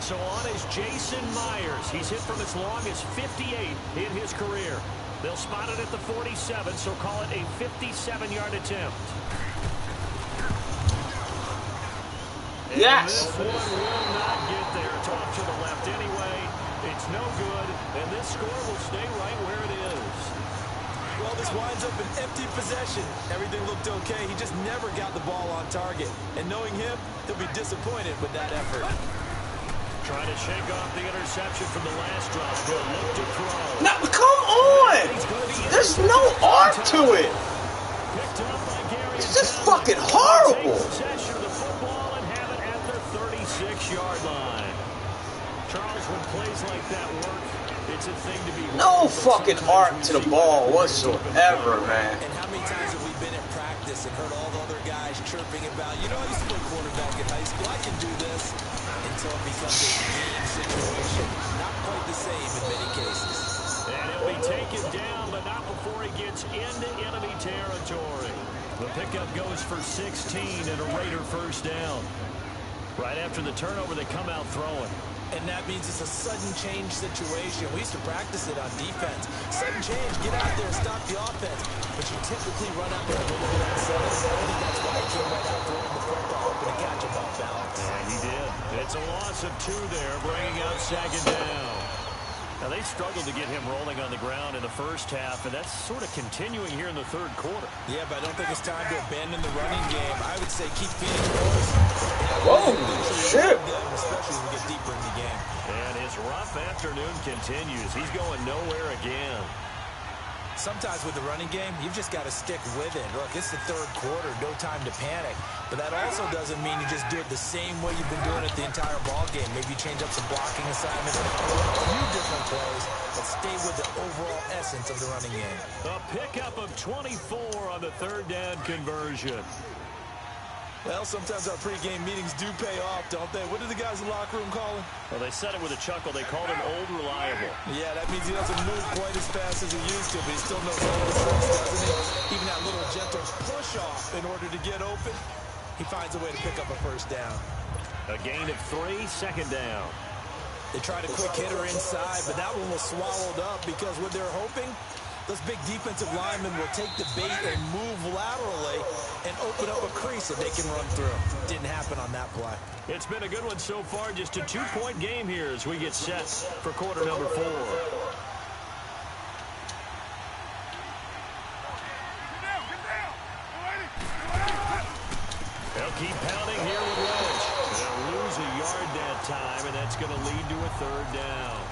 So on is Jason Myers. He's hit from as long as 58 in his career. They'll spot it at the 47, so call it a 57-yard attempt. Yes! And this one will not get there. Toss to the left anyway. It's no good, and this score will stay right where it is. Well, this winds up an empty possession. Everything looked okay. He just never got the ball on target. And knowing him, he'll be disappointed with that effort. Trying to shake off the interception from the last drive. He'll look to throw. Now, come on! There's no art to it! It's just fucking horrible! Possession of the football and have it at their 36-yard line. Charles, when plays like that work, it's a thing to be... No fucking art to the ball whatsoever, man. And how many times have we been at practice and heard all the other guys chirping about, you know, I used to play quarterback in high school, I can do this, until it becomes a game situation. Not quite the same in many cases. And he'll be taken down, but not before he gets into enemy territory. The pickup goes for 16 and a Raider first down. Right after the turnover, they come out throwing. And that means it's a sudden change situation. We used to practice it on defense. Sudden change, get out there and stop the offense. But you typically run out there a little bit outside. I think that's why he came right out throwing the football, hoping to catch him off balance. And he did. It's a loss of 2 there, bringing out second down. Now, they struggled to get him rolling on the ground in the first half, and that's sort of continuing here in the third quarter. Yeah, but I don't think it's time to abandon the running game. I would say keep feeding the boys. Whoa, shit! Especially as we get deeper in the game. And his rough afternoon continues. He's going nowhere again. Sometimes with the running game, you've just got to stick with it. Look, it's the third quarter, no time to panic. But that also doesn't mean you just do it the same way you've been doing it the entire ball game. Maybe change up some blocking assignments, a few different plays, but stay with the overall essence of the running game. A pickup of 24 on the third down conversion. Well, sometimes our pregame meetings do pay off, don't they? What do the guys in the locker room call him? Well, they said it with a chuckle. They called him Old Reliable. Yeah, that means he doesn't move quite as fast as he used to, but he still knows all the tricks, doesn't he? Even that little gentle push-off in order to get open, he finds a way to pick up a first down. A gain of 3, second down. They tried a quick hitter inside, but that one was swallowed up because what they're hoping, those big defensive linemen will take the bait and move laterally and open up a crease that they can run through. Didn't happen on that play. It's been a good one so far. Just a 2-point game here as we get set for quarter number 4. They'll keep pounding here with Welch. They'll lose a yard that time, and that's going to lead to a third down.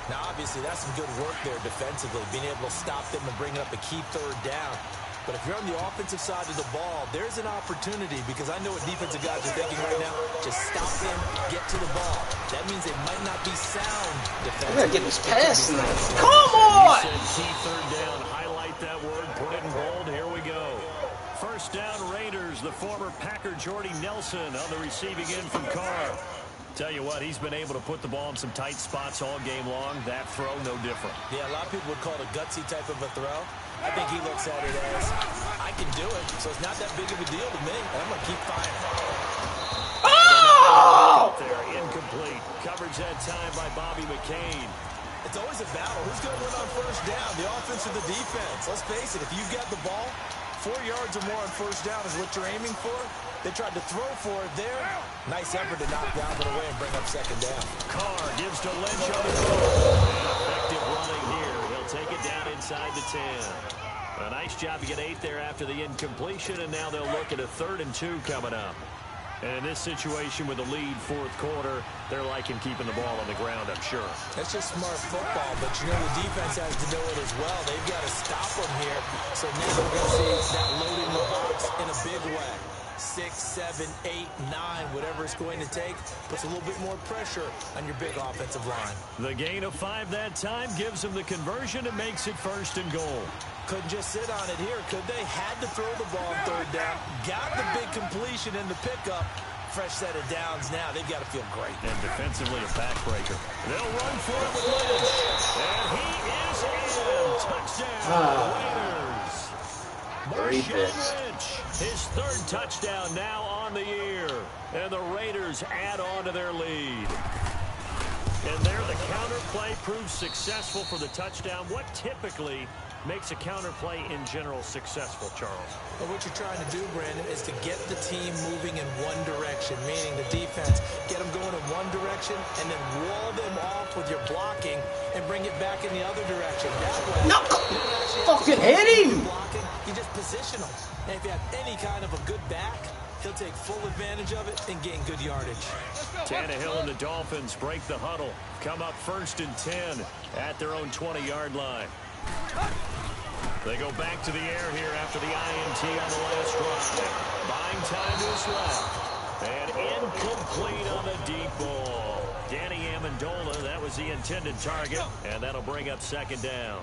Now, obviously, that's some good work there defensively, being able to stop them and bring up a key third down. But if you're on the offensive side of the ball, there's an opportunity because I know what defensive guys are thinking right now. Just stop them, get to the ball. That means they might not be sound defensively. I gotta get this pass tonight. Come on! You said key third down. Highlight that word. Put it in bold. Here we go. First down, Raiders. The former Packer Jordy Nelson on the receiving end from Carr. Tell you what, he's been able to put the ball in some tight spots all game long. That throw, no different. Yeah, a lot of people would call it a gutsy type of a throw. I think he looks at it as, I can do it, so it's not that big of a deal to me, and I'm going to keep firing. Oh! There, incomplete. Coverage that time by Bobby McCain. It's always a battle. Who's going to win on first down, the offense or the defense? Let's face it, if you've got the ball, 4 yards or more on first down is what you're aiming for. They tried to throw for it there. Nice effort to knock down it away and bring up second down. Carr gives to Lynch on the goal. Effective running here. He'll take it down inside the 10. A nice job to get 8 there after the incompletion, and now they'll look at a 3rd and 2 coming up. And in this situation with the lead fourth quarter, they're liking keeping the ball on the ground, I'm sure. That's just smart football, but you know the defense has to know it as well. They've got to stop them here. So now we're going to see that load in the box in a big way. 6, 7, 8, 9, whatever it's going to take, puts a little bit more pressure on your big offensive line. The gain of 5 that time gives them the conversion and makes it 1st and goal. Couldn't just sit on it here, could they? Had to throw the ball on 3rd down. Got the big completion in the pickup. Fresh set of downs now. They've got to feel great. And defensively, a backbreaker. They'll run for it with Lynch. And he is in. Touchdown, Raiders. Marshawn Lynch, his 3rd touchdown now on the year. And the Raiders add on to their lead. And there, the counter play proves successful for the touchdown. What typically makes a counter play in general successful, Charles? Well, what you're trying to do, Brandon, is to get the team moving in one direction, meaning the defense, get them going in one direction, and then wall them off with your blocking and bring it back in the other direction. That way, no, fucking hit him! Blocking, you just position them. And if you have any kind of a good back, he'll take full advantage of it and gain good yardage. Tannehill and the Dolphins break the huddle. Come up 1st and 10 at their own 20-yard line. They go back to the air here after the INT on the last drive. Buying time to his left. And incomplete on the deep ball. Danny Amendola, that was the intended target, and that'll bring up 2nd down.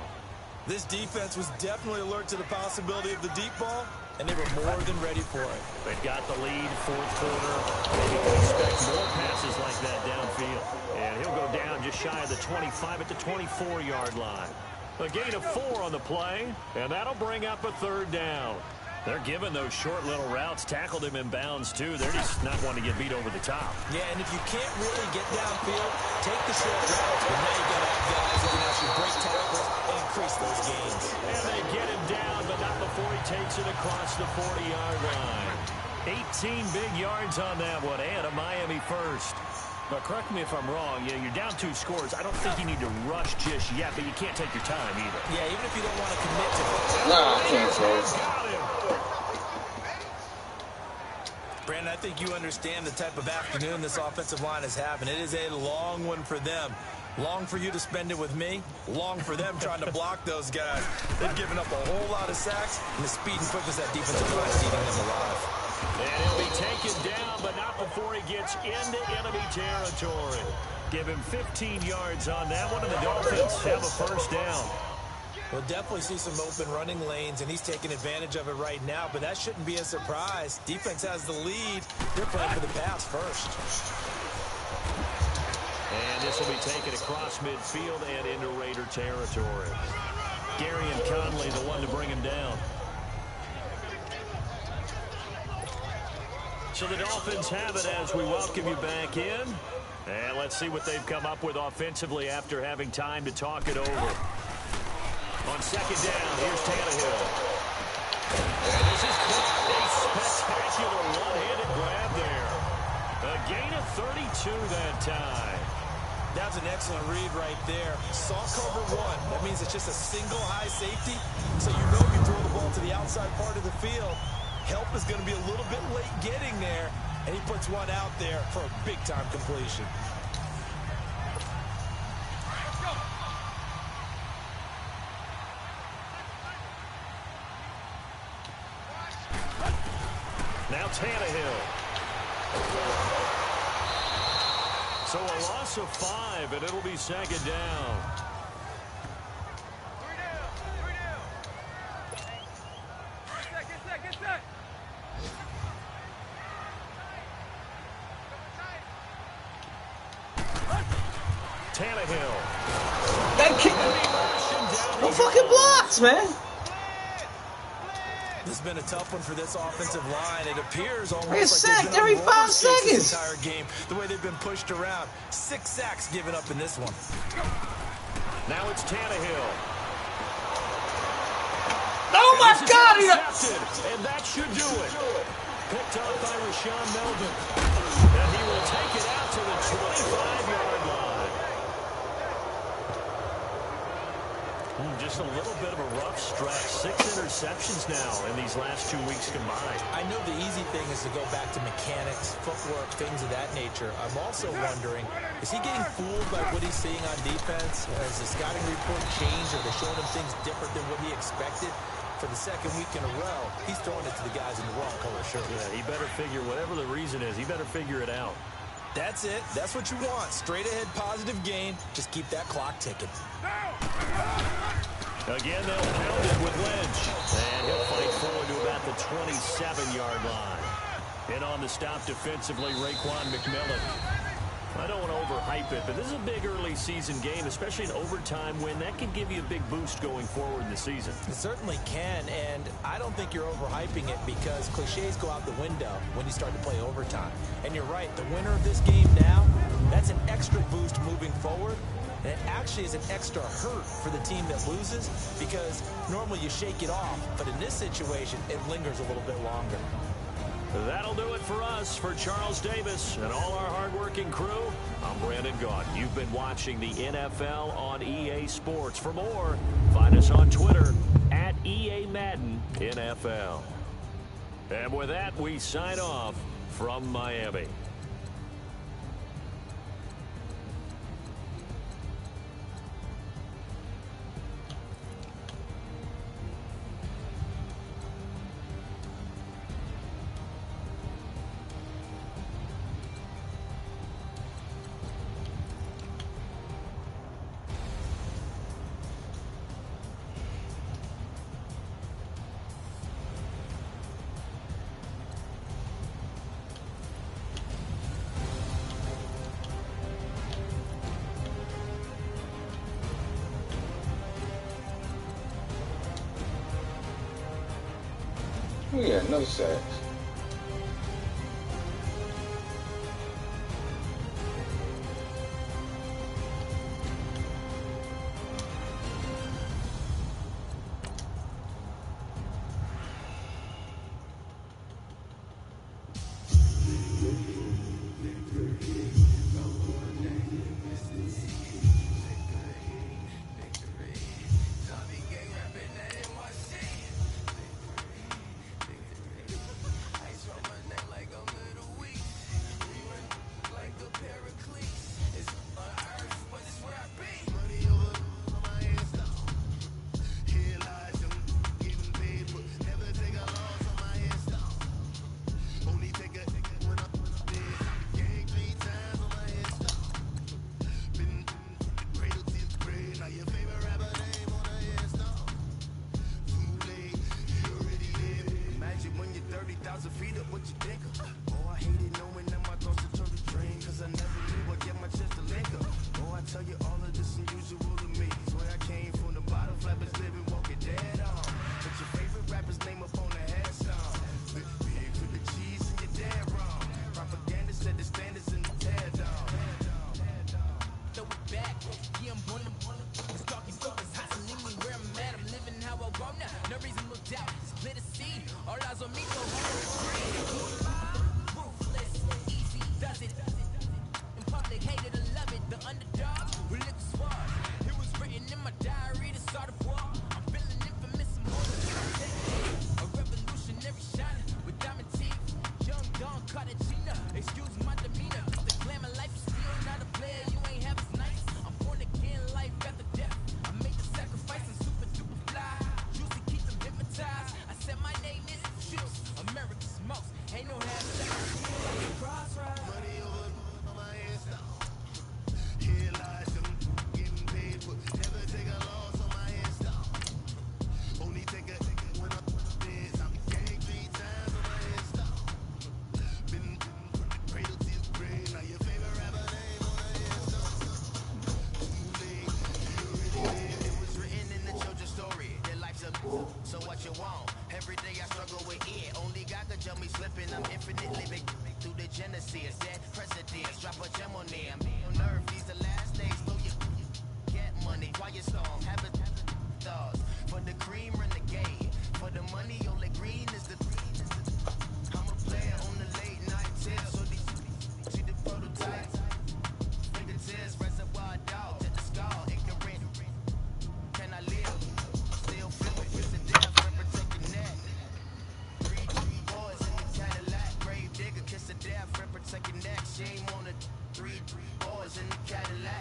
This defense was definitely alert to the possibility of the deep ball, and they were more than ready for it. They've got the lead, fourth quarter. Maybe can expect more passes like that downfield. And he'll go down just shy of the 25 at the 24-yard line. A gain of 4 on the play, and that'll bring up a 3rd down. They're giving those short little routes, tackled him in bounds, too. They're just not wanting to get beat over the top. Yeah, and if you can't really get downfield, take the short routes. But now you got to have guys who can actually break tackles and increase those gains. And they get him down, but not before he takes it across the 40-yard line. 18 big yards on that one, and a Miami first. But correct me if I'm wrong, you're down 2 scores. I don't think you need to rush just yet, but you can't take your time either. Yeah, even if you don't want to commit to it. No, I can't say. Brandon, I think you understand the type of afternoon this offensive line is having. It is a long one for them. Long for you to spend it with me. Long for them trying to block those guys. They've given up a whole lot of sacks, and the speed and quickness that defensive line is eating them alive. And he'll be taken down, but not before he gets into enemy territory. Give him 15 yards on that one, and the Dolphins have a 1st down. We'll definitely see some open running lanes, and he's taking advantage of it right now, but that shouldn't be a surprise. Defense has the lead. They're playing for the pass first. And this will be taken across midfield and into Raider territory. Gary and Conley, the one to bring him down. So the Dolphins have it as we welcome you back in. And let's see what they've come up with offensively after having time to talk it over. On 2nd down, here's Tannehill. And this is a spectacular one-handed grab there. A gain of 32 that time. That's an excellent read right there. Saw cover 1. That means it's just a single high safety. So you know if you throw the ball to the outside part of the field, help is going to be a little bit late getting there. And he puts one out there for a big-time completion. Now Tannehill. So a loss of 5, and it'll be 2nd down. Tannehill. That kick. No fucking blocks, man. This has been a tough one for this offensive line. It appears almost They're like sacked they've been every on roller 5 skates seconds. this entire game, the way they've been pushed around. 6 sacks given up in this one. Now it's Tannehill. Oh my God! And that should do it. Picked off by Rashawn Melvin. And he will take it out to the 25-yard line. Just a little bit of a rough stretch. 6 interceptions now in these last 2 weeks combined. I know the easy thing is to go back to mechanics, footwork, things of that nature. I'm also wondering, is he getting fooled by what he's seeing on defense? Has the scouting report changed? Are they showing him things different than what he expected? For the second week in a row, he's throwing it to the guys in the wrong color shirt. Yeah, he better figure, whatever the reason is, he better figure it out. That's it. That's what you want. Straight ahead positive gain. Just keep that clock ticking. Again, they'll pound it with Lynch. And he'll fight forward to about the 27-yard line. And on the stop defensively, Raekwon McMillan. I don't want to overhype it, but this is a big early season game, especially an overtime win. That can give you a big boost going forward in the season. It certainly can, and I don't think you're overhyping it because cliches go out the window when you start to play overtime. And you're right, the winner of this game now, that's an extra boost moving forward. And it actually is an extra hurt for the team that loses because normally you shake it off, but in this situation, it lingers a little bit longer. That'll do it for us. For Charles Davis and all our hardworking crew, I'm Brandon Gaudin. You've been watching the NFL on EA Sports. For more, find us on Twitter at EA Madden NFL. And with that, we sign off from Miami. Yeah, no sacks.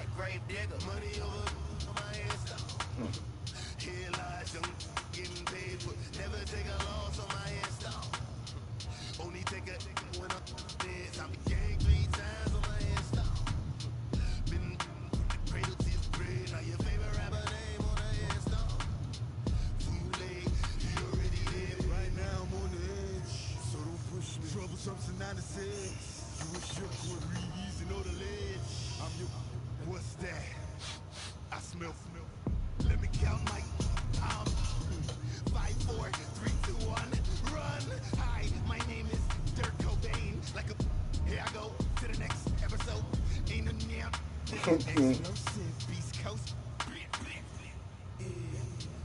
like grave digger. Money over my hands down. Here lies young getting paid for. Never take a loss on my hands down. Only take a when I'm dead. I'm the gang 3 times on my hands down. Been cradle to the grave. Now your favorite rapper name on the hands down. Too late, you already dead. Right now I'm on the edge, so don't push me. Trouble something 96. You wish your could easy know the ledge. I'm your. What's that? I smell. Let me count my. 5, 4, 3, 2, 1, run. Hi, my name is Dirk Cobain. Like a. Here I go to the next episode. Ain't a damn. Explosive Beast Coast.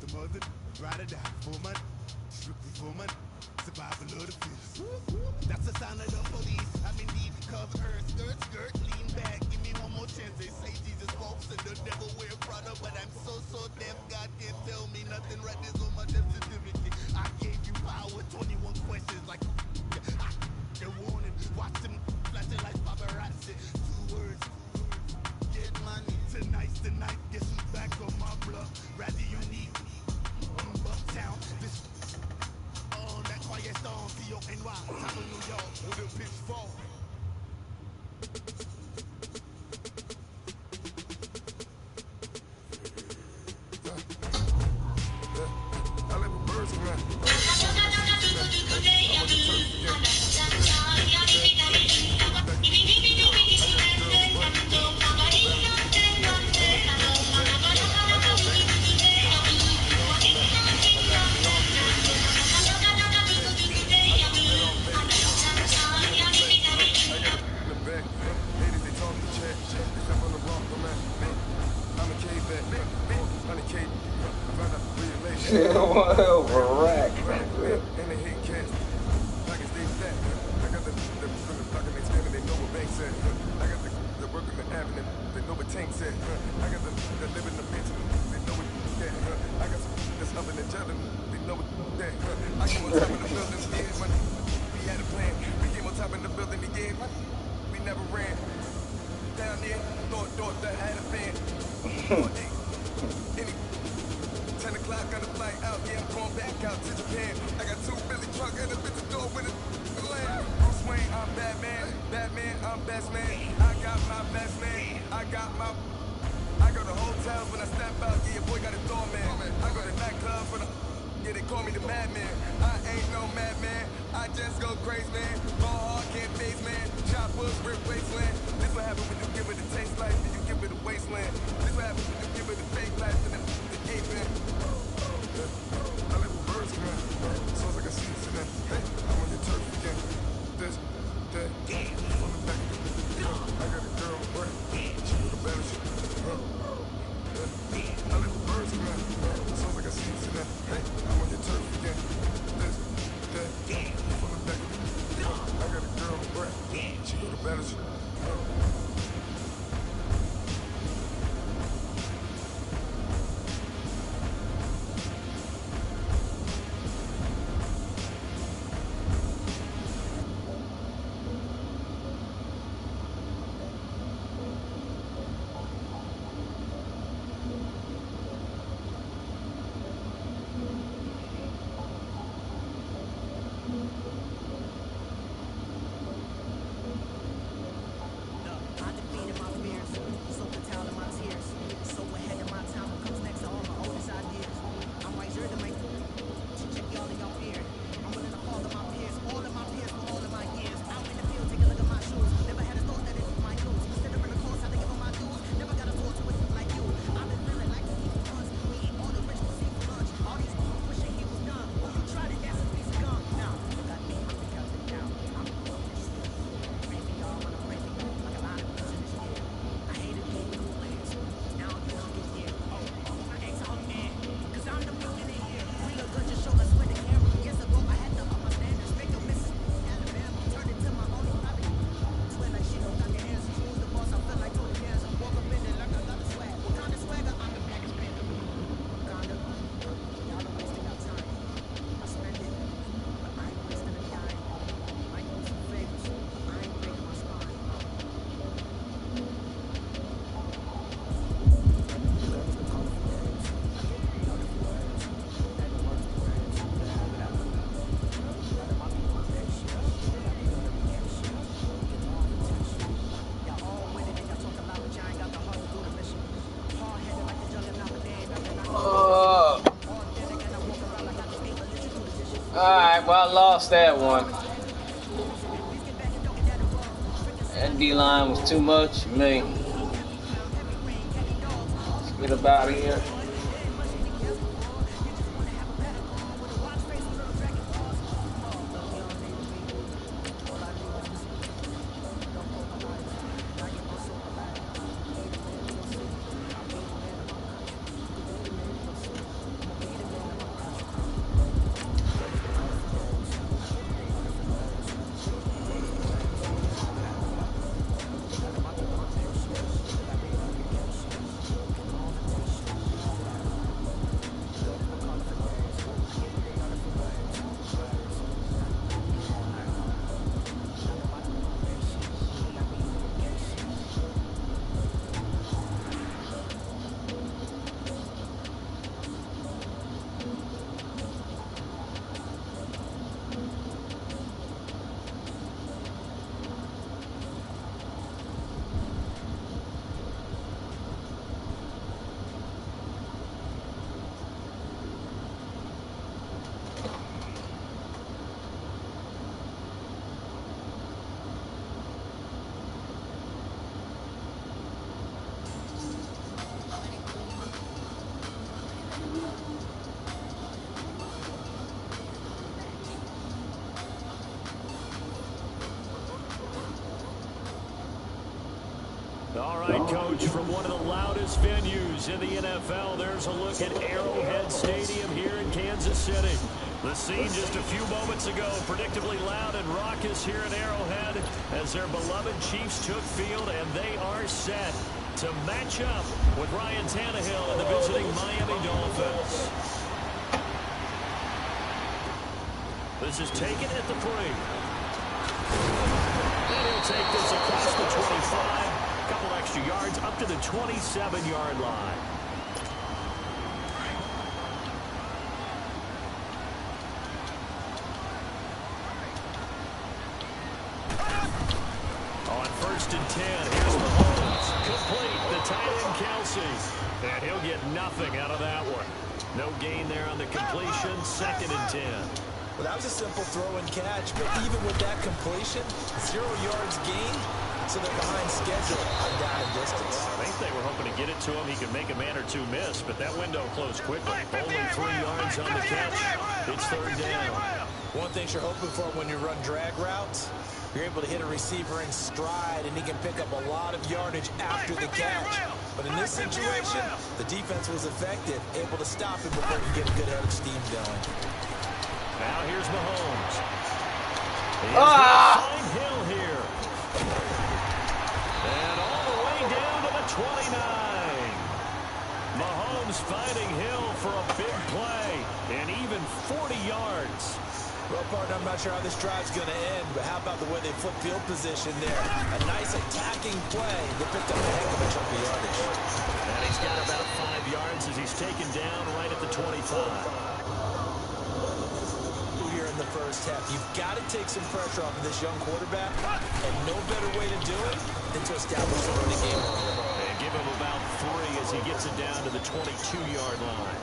The mother ride or die for money, strictly for money. Survival of the fittest. That's the sign of the police. I'm in deep cover earth, skirt, lean back. Give me one more chance. They say Jesus walks and the devil wear Prada, but I'm so deaf. God can't tell me nothing. Right there's on my death certificate. I gave you power. 21 questions like they're warning. Watch them flashing like paparazzi. 2 words. Get money. Tonight's the night. Guess who's back on my block? Rather unique. Bucktown. This. That quiet storm, C-O-N-Y, top of New York, with a pitchfork. I let the birds around. I'm on the turf again. Rack. I lost that one. That D-line was too much for me. Let's get up out of here. All right, Coach, from one of the loudest venues in the NFL, there's a look at Arrowhead Stadium here in Kansas City. The scene just a few moments ago, predictably loud and raucous here in Arrowhead as their beloved Chiefs took field, and they are set to match up with Ryan Tannehill and the visiting Miami Dolphins. This is taken at the 3. And he'll take this across the 25. Couple extra yards up to the 27-yard line. On 1st and 10, here's Mahomes. Complete, the tight end Kelsey. And he'll get nothing out of that one. No gain there on the completion, 2nd and 10. Well, that was a simple throw and catch, but even with that completion, 0 yards gained. So they're behind schedule on down and distance. I think they were hoping to get it to him. He could make a man or two miss, but that window closed quickly. Only 3 yards on the catch. It's 3rd down. One thing you're hoping for when you run drag routes, you're able to hit a receiver in stride, and he can pick up a lot of yardage after the catch. But in this situation, the defense was effective, able to stop him before he could get a good head of steam going. Now here's Mahomes. He's going to find Hill here. And all the way down to the 29. Mahomes finding Hill for a big play and even 40 yards. Well, partner, I'm not sure how this drive's going to end, but how about the way they flip field position there? A nice attacking play that picked up a heck of a chunk of yardage. And he's got about 5 yards as he's taken down right at the 25. Here in the first half, you've got to take some pressure off of this young quarterback, and no better way to do it than to establish the running game. And give him about 3 as he gets it down to the 22-yard line.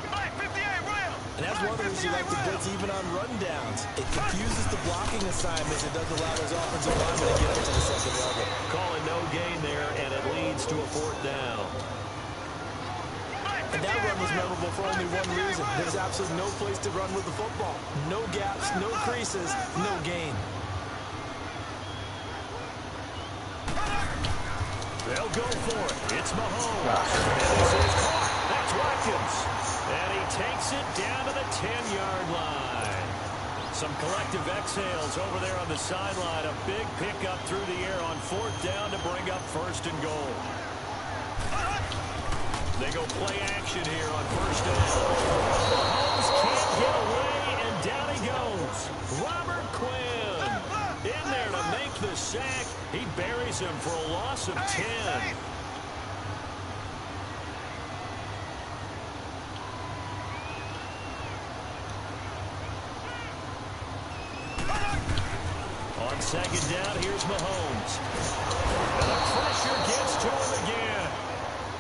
And that's one of the reasons you like to blitz even on rundowns. It confuses the blocking assignments. It doesn't allow those offensive linemen to get up to the second level. Calling no gain there, and it leads to a 4th down. And that run was memorable for only one reason. There's absolutely no place to run with the football. No gaps, no creases, no gain. They'll go for it. It's Mahomes. And this is caught. That's Watkins. And he takes it down to the 10-yard line. Some collective exhales over there on the sideline. A big pickup through the air on 4th down to bring up 1st and goal. They go play action here on 1st down. Mahomes can't get away, and down he goes. Robert Quinn in there to make the sack. He buries him for a loss of 10. On 2nd down, here's Mahomes. And the pressure gets to him again.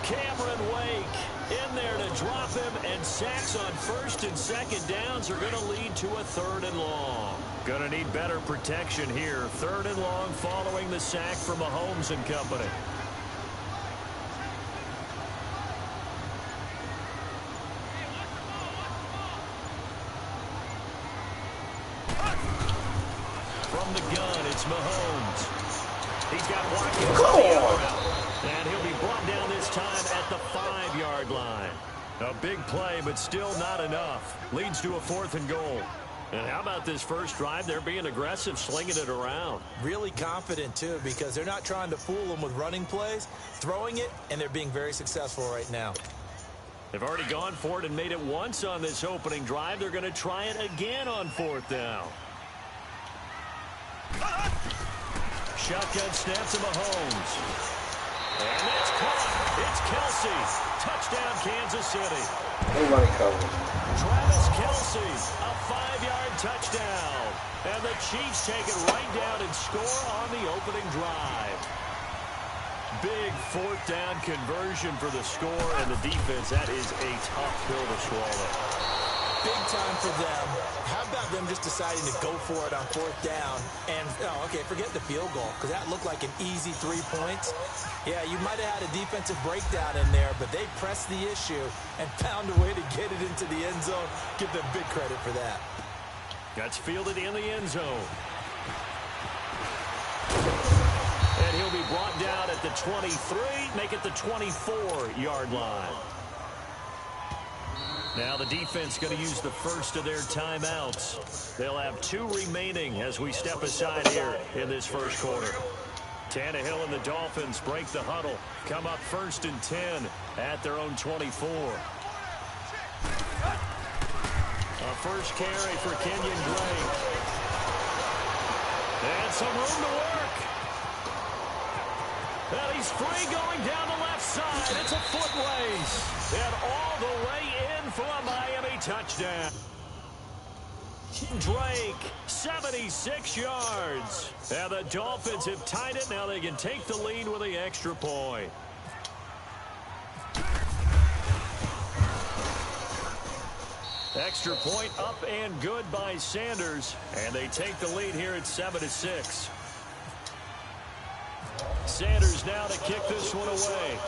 Cameron Wake in there to drop him, and sacks on 1st and 2nd downs are going to lead to a 3rd and long. Going to need better protection here. 3rd and long following the sack from Mahomes and company. From the gun, it's Mahomes. He's got Watkins on the out route. And he'll be brought down this time at the 5-yard line. A big play, but still not enough. Leads to a 4th and goal. And how about this first drive? They're being aggressive, slinging it around. Really confident, too, because they're not trying to fool them with running plays, throwing it, and they're being very successful right now. They've already gone for it and made it once on this opening drive. They're going to try it again on 4th down. Shotgun snap to Mahomes. And that's caught. It's Kelsey. Touchdown, Kansas City. Nobody covers. Travis Kelsey, a 5-yard touchdown. And the Chiefs take it right down and score on the opening drive. Big 4th down conversion for the score, and the defense, that is a tough pill to swallow. Big time for them. How about them just deciding to go for it on 4th down? And, okay, forget the field goal, because that looked like an easy 3 points. Yeah, you might have had a defensive breakdown in there, but they pressed the issue and found a way to get it into the end zone. Give them big credit for that. That's fielded in the end zone. And he'll be brought down at the 23, make it the 24-yard line. Now the defense going to use the first of their timeouts. They'll have 2 remaining as we step aside here in this first quarter. Tannehill and the Dolphins break the huddle. Come up 1st and 10 at their own 24. A first carry for Kenyon Drake. And some room to work. And he's free going down the left side. It's a foot race. And all the way in for a Miami touchdown. Drake, 76 yards. And the Dolphins have tied it. Now they can take the lead with the extra point. Extra point up and good by Sanders. And they take the lead here at 7-6. Sanders now to kick this one away.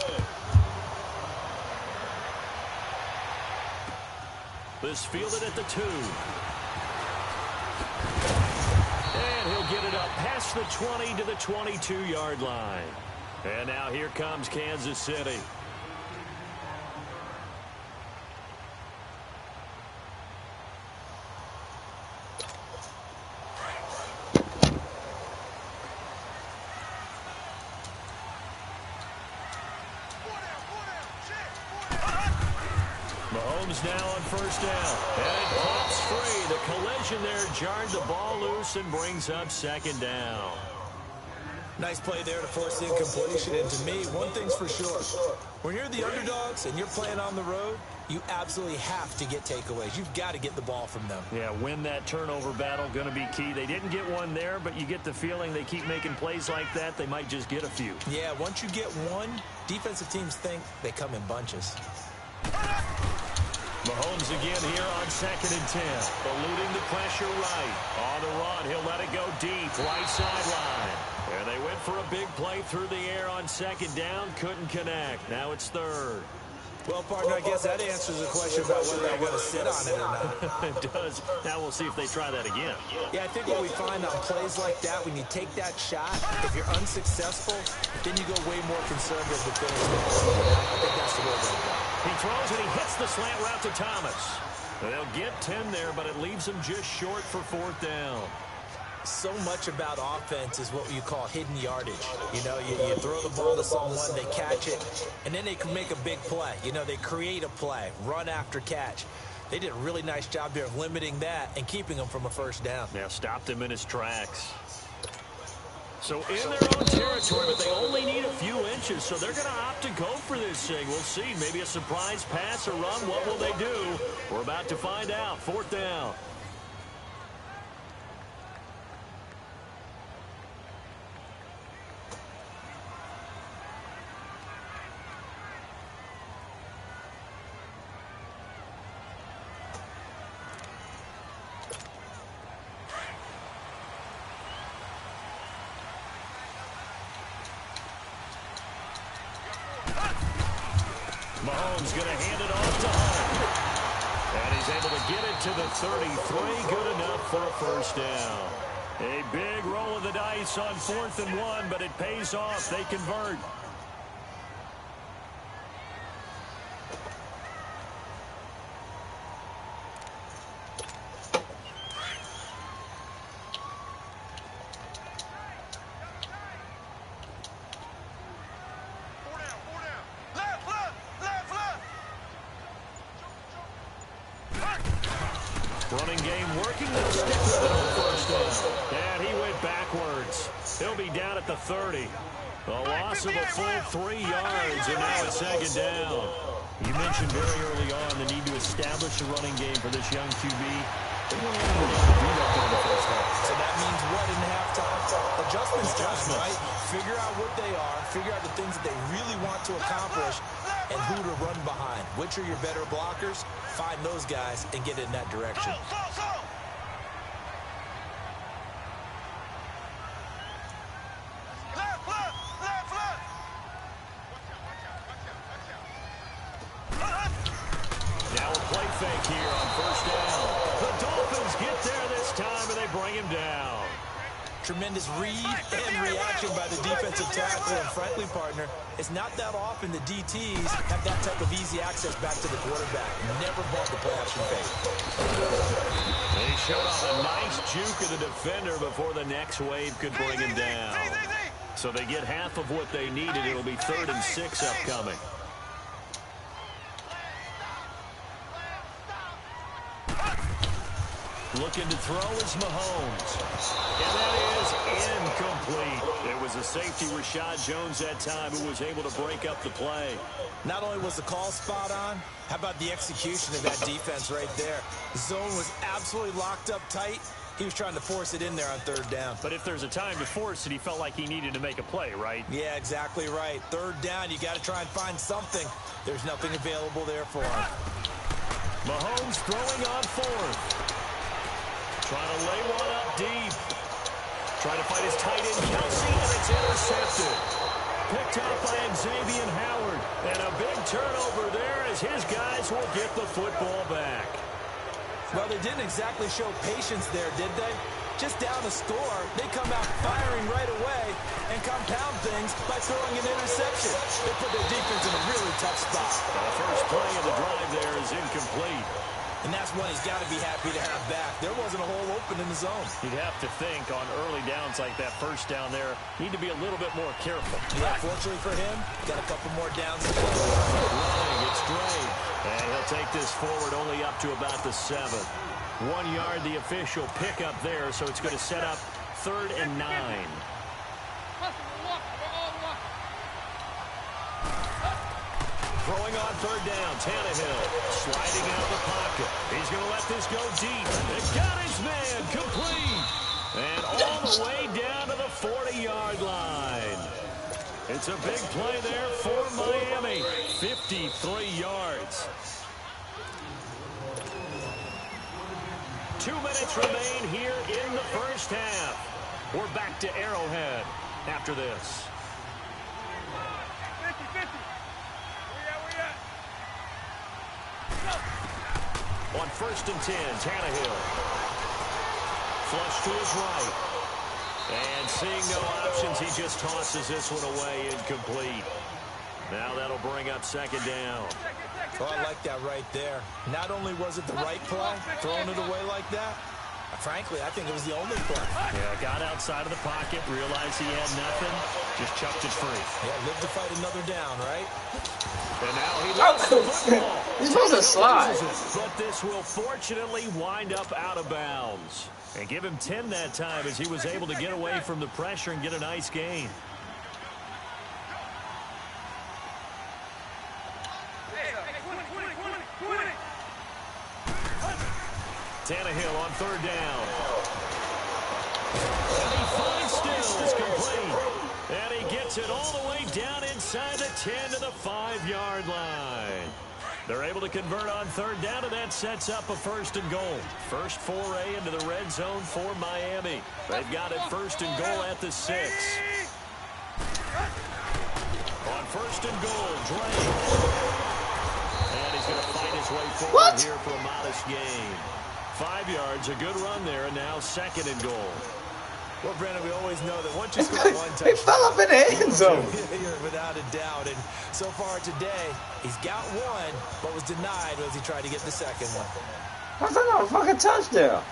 This fielded at the 2. And he'll get it up past the 20 to the 22-yard line. And now here comes Kansas City. Mahomes now on 1st down. And it pops free. The collision there jarred the ball loose and brings up 2nd down. Nice play there to force the incompletion. And to me, one thing's for sure. When you're the underdogs and you're playing on the road, you absolutely have to get takeaways. You've got to get the ball from them. Yeah, win that turnover battle, going to be key. They didn't get one there, but you get the feeling they keep making plays like that, they might just get a few. Yeah, once you get one, defensive teams think they come in bunches. Mahomes again here on 2nd and 10. Eluding the pressure right. On the run, he'll let it go deep. Right sideline. And they went for a big play through the air on 2nd down. Couldn't connect. Now it's 3rd. Well, partner, I guess that answers the question about whether they're going to sit on it or not. It does. Now we'll see if they try that again. Yeah, I think what we find on plays like that, when you take that shot, if you're unsuccessful, then you go way more conservative to finish it. I think that's the way they'll go. He throws and he hits the slant route to Thomas. They'll get 10 there, but it leaves them just short for 4th down. So much about offense is what you call hidden yardage. You know, you throw the ball to someone, they catch it, and then they can make a big play. You know, they create a play, run after catch. They did a really nice job there of limiting that and keeping him from a 1st down. Now stopped him in his tracks. So in their own territory, but they only need a few inches, so they're going to opt to go for this thing. We'll see. Maybe a surprise pass or run. What will they do? We're about to find out. 4th down. Mahomes going to hand it off to Hunt. And he's able to get it to the 33. Good enough for a first down. A big roll of the dice on 4th and 1, but it pays off. They convert. Running game working. They'll stick with it on first down. And he went backwards. He'll be down at the 30. A loss of a full 3 yards, and now it's second down. You mentioned very early on the need to establish a running game for this young QB. They weren't able to do that during the first half. So that means what in halftime? Adjustments time, right? Figure out what they are, figure out the things that they really want to accomplish, and who to run behind. Which are your better blockers? Find those guys and get in that direction. Now a play fake here on first down. The Dolphins get there this time, and they bring him down. Tremendous read and reaction by the defensive tackle, and frankly, partner, it's not that often the DTs have that type of easy access back to the quarterback. Never bought the play action fake. They showed off a nice juke of the defender before the next wave could bring him down. So they get half of what they needed. It'll be 3rd and 6 upcoming. Looking to throw is Mahomes. And that is incomplete. It was a safety, Rashad Jones, that time, who was able to break up the play. Not only was the call spot on, how about the execution of that defense right there? The zone was absolutely locked up tight. He was trying to force it in there on 3rd down. But if there's a time to force it, he felt like he needed to make a play, right? Yeah, exactly right. 3rd down, you got to try and find something. There's nothing available there for him. Mahomes throwing on 4th. Trying to lay one up deep. Trying to find his tight end, Kelsey, and it's intercepted. Picked up by Xavier Howard. And a big turnover there as his guys will get the football back. Well, they didn't exactly show patience there, did they? Just down a score, they come out firing right away and compound things by throwing an interception. They put their defense in a really tough spot. The first play of the drive there is incomplete. And that's one he's got to be happy to have back. There wasn't a hole open in the zone. You'd have to think on early downs like that, first down there, need to be a little bit more careful. Yeah, fortunately for him, got a couple more downs to go. Running, it's Gray. And he'll take this forward only up to about the 7. 1 yard, the official pickup there, so it's going to set up 3rd and 9. Throwing on 3rd down, Tannehill sliding out of the pocket. He's going to let this go deep. It got his man complete. And all the way down to the 40-yard line. It's a big play there for Miami. 53 yards. 2 minutes remain here in the first half. We're back to Arrowhead after this. On 1st and 10, Tannehill. Flush to his right. And seeing no options, he just tosses this one away, incomplete. Now that'll bring up 2nd down. Oh, I like that right there. Not only was it the right play, throwing it away like that, frankly, I think it was the only play. Yeah, got outside of the pocket, realized he had nothing, just chucked it free. Yeah, live to fight another down, right? And now he lost the football. He's supposed to slide. But this will fortunately wind up out of bounds. And give him 10 that time as he was able to get away from the pressure and get a nice gain. Tannehill on 3rd down. And he finds Stills complete. And he gets it all the way down inside the 10 to the 5-yard line. They're able to convert on 3rd down, and that sets up a 1st and goal. First foray into the red zone for Miami. They've got it 1st and goal at the 6. On 1st and goal, Dre. its way forward here for a modest gain. 5 yards, a good run there, and now 2nd and goal. Well, Brandon, we always know that once you score one touchdown, He fell up in the end zone. Without a doubt. And so far today, he's got one, but was denied as he tried to get the second one. How's that not a fucking touchdown?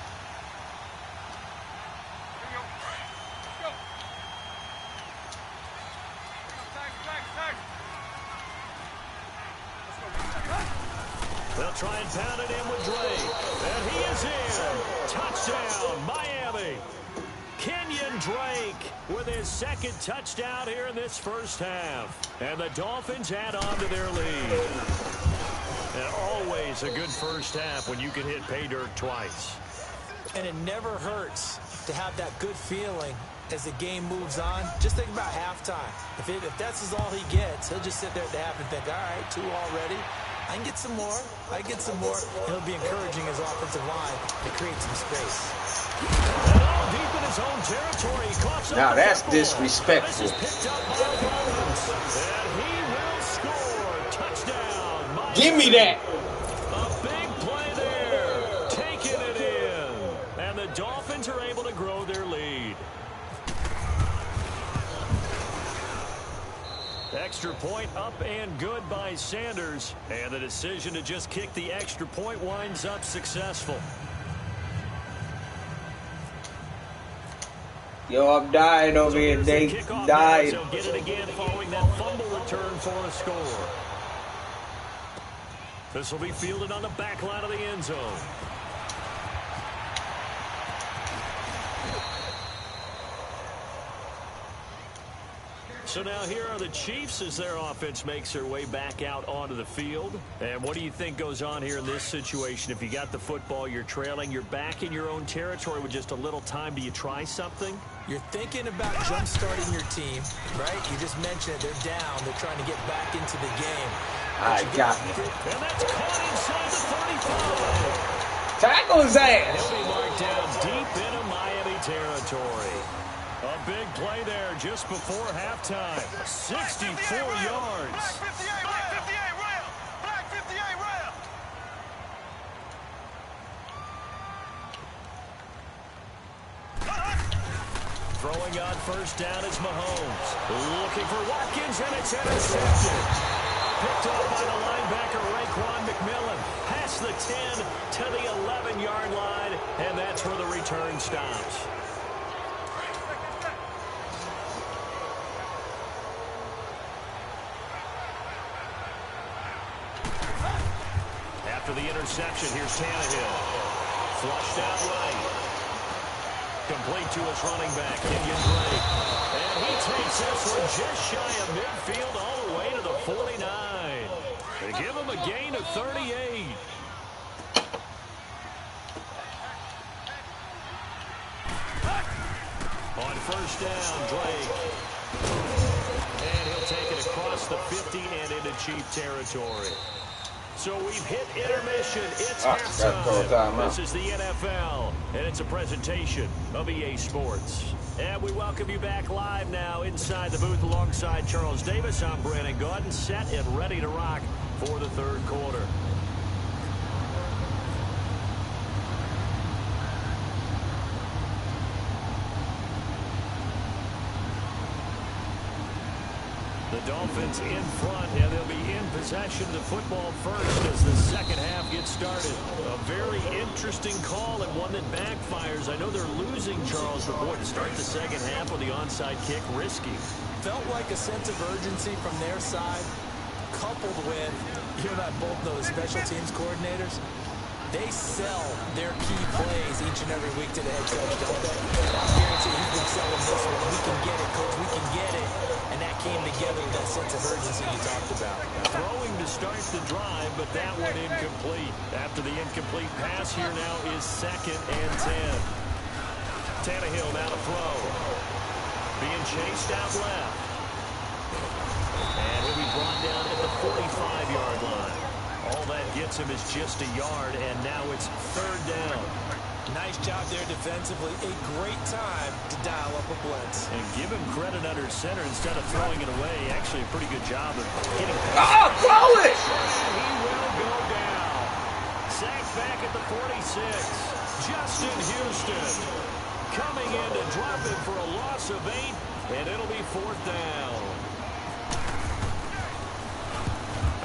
They'll try and pound it in with Drake. And he is in. Touchdown, Miami. Kenyon Drake with his 2nd touchdown here in this first half. And the Dolphins add on to their lead. And always a good first half when you can hit pay dirt twice. And it never hurts to have that good feeling as the game moves on. Just think about halftime. If that's all he gets, he'll just sit there at the half and think, all right, 2 already. I can get some more. I can get some more. And he'll be encouraging his offensive line to create some space. And all deep in his own territory. Now that's disrespectful. This is picked up by Owens. And he will score. Touchdown. Miami. Give me that. A big play there. Taking it in. And the Dolphins are able to grow their lead. Extra point up and good by Sanders. And the decision to just kick the extra point winds up successful. Yo, I'm dying over here. They died. They'll get it again following that fumble return for a score. This will be fielded on the back line of the end zone. So now here are the Chiefs as their offense makes their way back out onto the field. And what do you think goes on here in this situation? If you got the football, you're trailing, you're back in your own territory with just a little time. Do you try something? You're thinking about jump-starting your team, right? You just mentioned it. They're down. They're trying to get back into the game. I got it. And that's caught inside the 35. Tackle his ass. He'll be marked down deep into Miami territory. A big play there just before halftime. 64 yards. Flag 58 rail. Flag 58 rail. Throwing on first down is Mahomes. Looking for Watkins, and it's intercepted. Picked up by the linebacker, Raekwon McMillan. Past the 10 to the 11-yard line, and that's where the return stops. After the interception, here's Tannehill. Flushed out right. Complete to his running back, Kenyon Drake. And he takes this one just shy of midfield all the way to the 49. They give him a gain of 38. On first down, Drake. And he'll take it across the 50 and into Chief territory. So we've hit intermission. It's halftime. This is the NFL, and it's a presentation of EA Sports. And we welcome you back live now inside the booth alongside Charles Davis. I'm Brandon Gaudin, set and ready to rock for the third quarter. The Dolphins in front, and they'll be in possession of the football first as the second half gets started. A very interesting call and one that backfires. I know they're losing, Charles, but boy, to start the second half with the onside kick, risky. Felt like a sense of urgency from their side, coupled with, you and I both know the special teams coordinators. They sell their key plays each and every week to the head coach, don't they? I guarantee he's been selling this one. We can get it, coach. We can get it. And that came together with that sense of urgency you talked about. Throwing to start the drive, but that one incomplete. After the incomplete pass, here now is 2nd and 10. Tannehill now to throw. Being chased out left. And he'll be brought down at the 45-yard line. All that gets him is just a yard, and now it's 3rd down. Nice job there defensively. A great time to dial up a blitz. And give him credit under center instead of throwing it away. Actually, a pretty good job of getting past. Oh, throw it! He will go down. Justin Houston coming in to drop it for a loss of 8, and it'll be 4th down.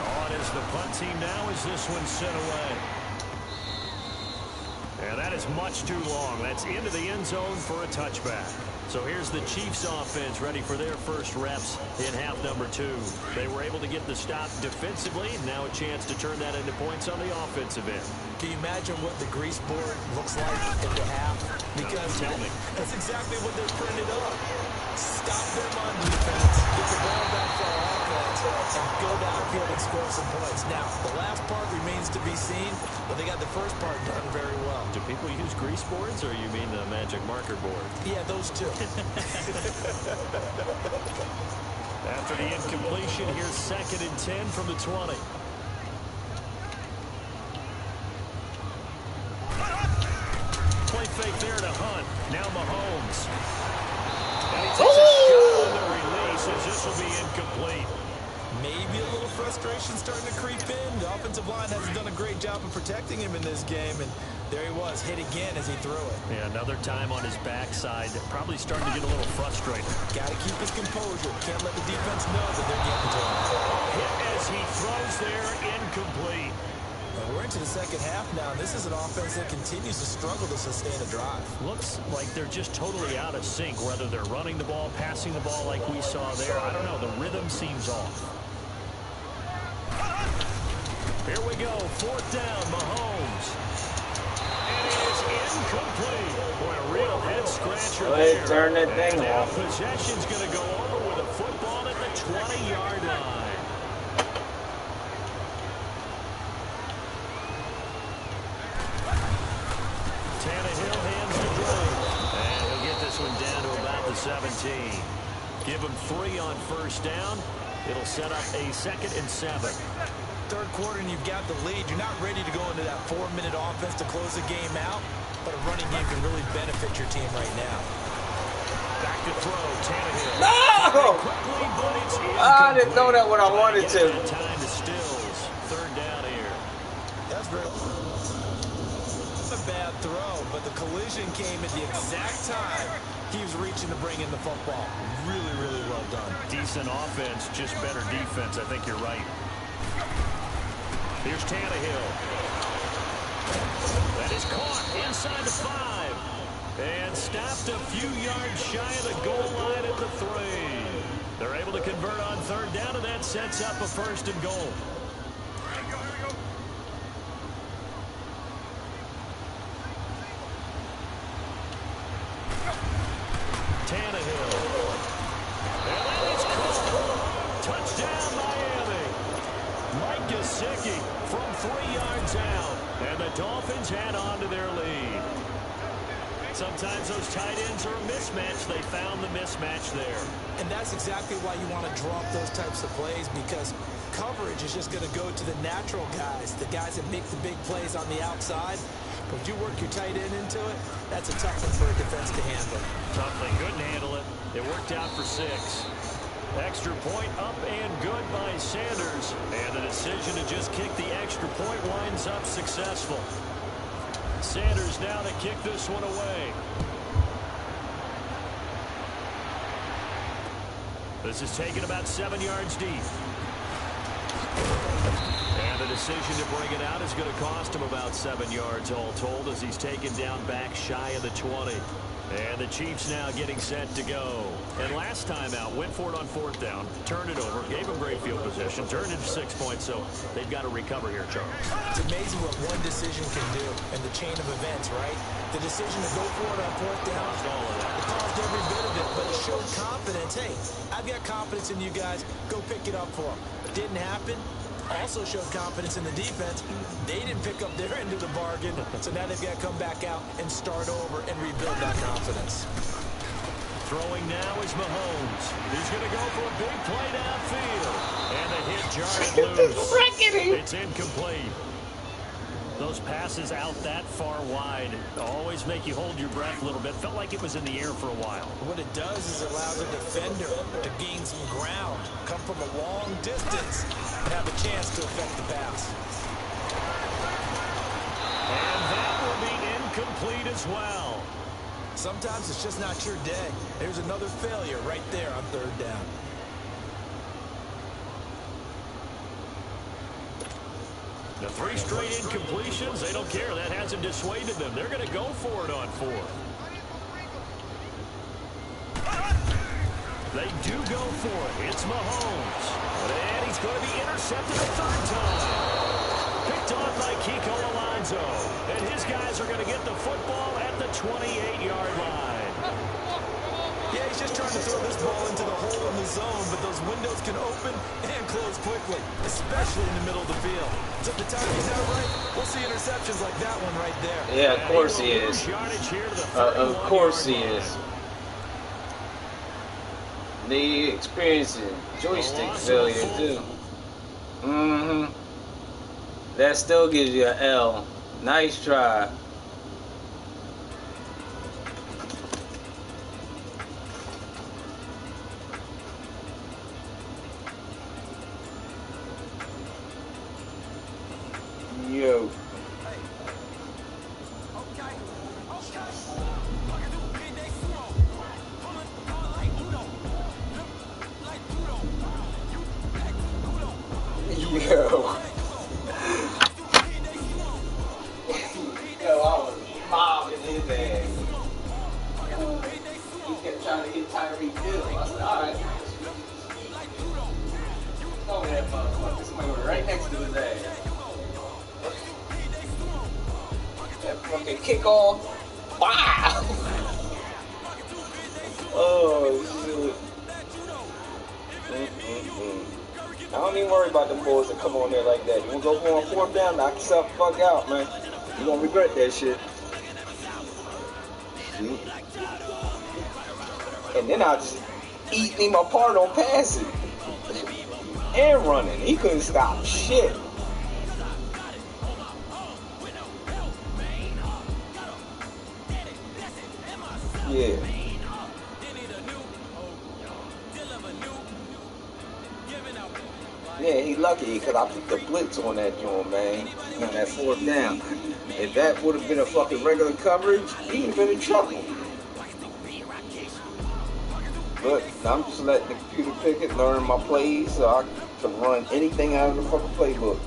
On is the punt team now as this one's sent away. And that is much too long. That's into the end zone for a touchback. So here's the Chiefs offense ready for their first reps in half number 2. They were able to get the stop defensively. Now a chance to turn that into points on the offensive end. Can you imagine what the grease board looks like at the half? Because tell me. That's exactly what they're printed up. Stop them on defense, get the ball back for our offense, and go downfield and score some points. Now, the last part remains to be seen, but they got the first part done very well. Do people use grease boards, or you mean the magic marker board? Yeah, those two. After the incompletion, here's 2nd and 10 from the 20. Play fake there to Hunt. Now Mahomes. And he takes a shot on the release as this will be incomplete. Maybe a little frustration starting to creep in. The offensive line hasn't done a great job of protecting him in this game, and there he was, hit again as he threw it. Yeah, another time on his backside. Probably starting to get a little frustrated. Got to keep his composure. Can't let the defense know that they're getting to him. Hit as he throws there, incomplete. And we're into the second half now, and this is an offense that continues to struggle to sustain a drive. Looks like they're just totally out of sync, whether they're running the ball, passing the ball like we saw there. I don't know. The rhythm seems off. Here we go. 4th down, Mahomes. And it is incomplete. Boy, a real head-scratcher there. Turn that thing now off. possession's going to go over with a football at the 20-yard line. Tannehill hands the drill. And he'll get this one down to about the 17. Give him 3 on 1st down. It'll set up a 2nd and 7. Third quarter and you've got the lead. You're not ready to go into that 4-minute offense to close the game out, but a running game can really benefit your team right now. Back to throw, Tannehill. No! Quickly, but it's I didn't know that when I wanted to. Time to Stills. 3rd down here. That's very a bad throw, but the collision came at the exact time he was reaching to bring in the football. Really, really well done. Decent offense, just better defense. I think you're right. Here's Tannehill. That is caught inside the 5. And stopped a few yards shy of the goal line at the 3. They're able to convert on 3rd down, and that sets up a 1st and goal. Tannehill. And that is caught. Touchdown, Miami. Mike Gesicki from 3 yards out. And the Dolphins had on to their lead. Sometimes those tight ends are a mismatch. They found the mismatch there. And that's exactly why you want to draw up those types of plays, because coverage is just going to go to the natural guys, the guys that make the big plays on the outside. But if you work your tight end into it, that's a tough one for a defense to handle. Tough, they couldn't handle it. It worked out for 6. Extra point up and good by Sanders. And the decision to just kick the extra point winds up successful. Sanders now to kick this one away. This is taken about 7 yards deep. And the decision to bring it out is going to cost him about 7 yards all told, as he's taken down back shy of the 20. And the Chiefs now getting set to go. And last time out, went for it on 4th down, turned it over, gave him great field position, turned it to 6 points, so they've got to recover here, Charles. It's amazing what one decision can do in the chain of events, right? The decision to go for it on 4th down, it caused every bit of it, but it showed confidence. Hey, I've got confidence in you guys. Go pick it up for them. It didn't happen. Also showed confidence in the defense. They didn't pick up their end of the bargain, so now they've got to come back out and start over and rebuild that confidence. Throwing now is Mahomes. He's going to go for a big play downfield. And the hit jarred loose. It's incomplete. Those passes out that far wide always make you hold your breath a little bit. Felt like it was in the air for a while. What it does is it allows a defender to gain some ground, come from a long distance, and have a chance to affect the pass. And that will be incomplete as well. Sometimes it's just not your day. There's another failure right there on third down. The 3 straight incompletions, they don't care. That hasn't dissuaded them. They're going to go for it on 4th. They do go for it. It's Mahomes. And he's going to be intercepted a 3rd time. Picked on by Kiko Alonso. And his guys are going to get the football at the 28-yard line. Yeah, he's just trying to throw this ball into the hole in the zone, but those windows can open and close quickly, especially in the middle of the field. So if the timing's not right, we'll see interceptions like that one right there. Yeah, of course he is. Of course he is. They experiencing joystick failure too. That still gives you an L. Nice try. Yo. Yo. Yo, I was mobbing his ass. He kept trying to hit Tyreek Hill. I said, alright. Oh, that motherfucker. Somebody went right next to his ass. That fucking kickoff. Wow! Oh, shit. I don't even worry about them boys that come on there like that. You wanna go for on 4th down, knock yourself the fuck out, man. You gonna regret that shit. And then I just eat him apart on passing and running. He couldn't stop shit. Yeah. Yeah, he lucky because I put the blitz on that joint, man. On that 4th down. If that would have been a fucking regular coverage, he would have been in trouble. But I'm just letting the computer pick it, learn my plays, so I can run anything out of the fucking playbook.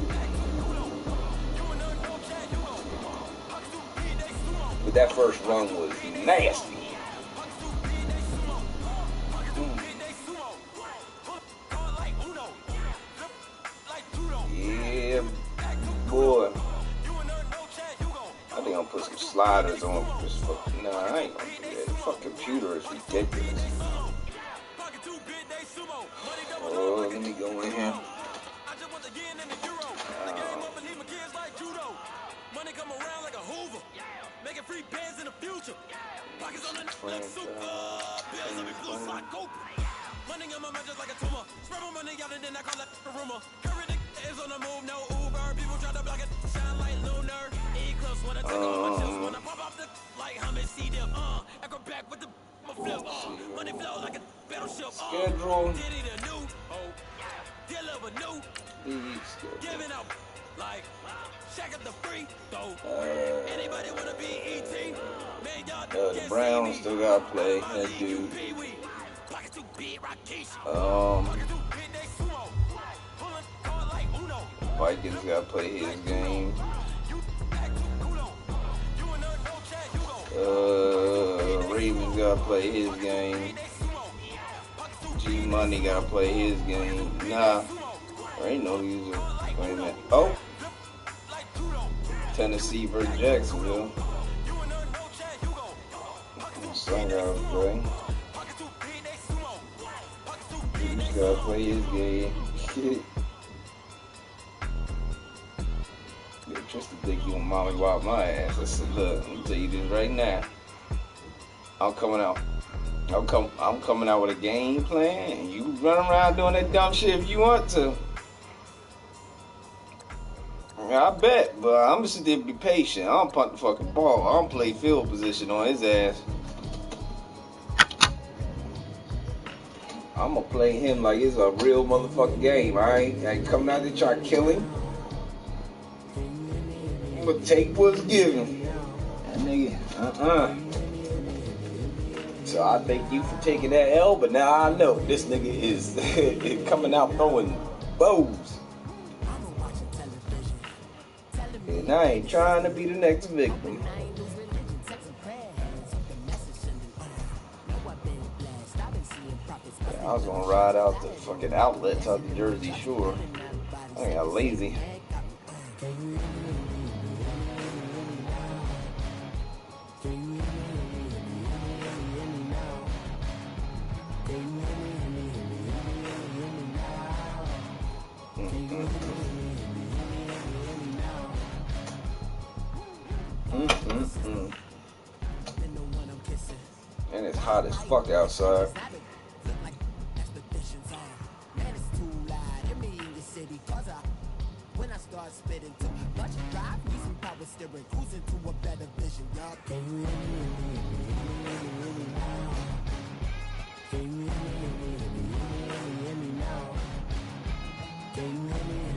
But that first run was nasty. Yeah, boy. I think I'm gonna put some sliders on this fucking. Nah, I ain't gonna do that. The fucking computer is ridiculous. Oh, let me go in here. Money come around like a Hoover, making free bands in the future. Pockets on the super bills, every blue slot cope. Money on my mind just like a tumor. Spread my money out and then I call it a rumor. Current is on the move, no Uber. People try to block it, shine like lunar. Eclipse when I take off my chips, when I pop off the like Hummus C-Dip. Echo back with the flip. Money flow like a battleship. Schedule. Did it a new, deliver new. Giving out like. Check up the free throw. Anybody wanna be ET? The Browns still gotta play that dude. Vikings gotta play his game. Ravens gotta play his game. G Money gotta play his game. Nah, there ain't no user. Wait a minute. Oh. Tennessee versus Jacksonville. Son gotta play. He's gotta play his game. Yeah, Tristan think you gonna mommy wipe my ass. I said, look, let me tell you this right now. I'm coming out. I'm coming out with a game plan, and you run around doing that dumb shit if you want to. I bet, but I'm just there to be patient. I don't punt the fucking ball. I don't play field position on his ass. I'm gonna play him like it's a real motherfucking game. I ain't coming out there to try to kill him. I'm gonna take what's given. Nigga, So I thank you for taking that L, but now I know this nigga is coming out throwing bows. And I ain't trying to be the next victim. Yeah, I was gonna ride out the fucking outlets out the Jersey Shore. I got lazy. And it's hot as fuck outside. When I start spitting to much drive, need some power steering, cruising to a better vision, y'all. Can you hear me now? Can you hear me now? Can you hear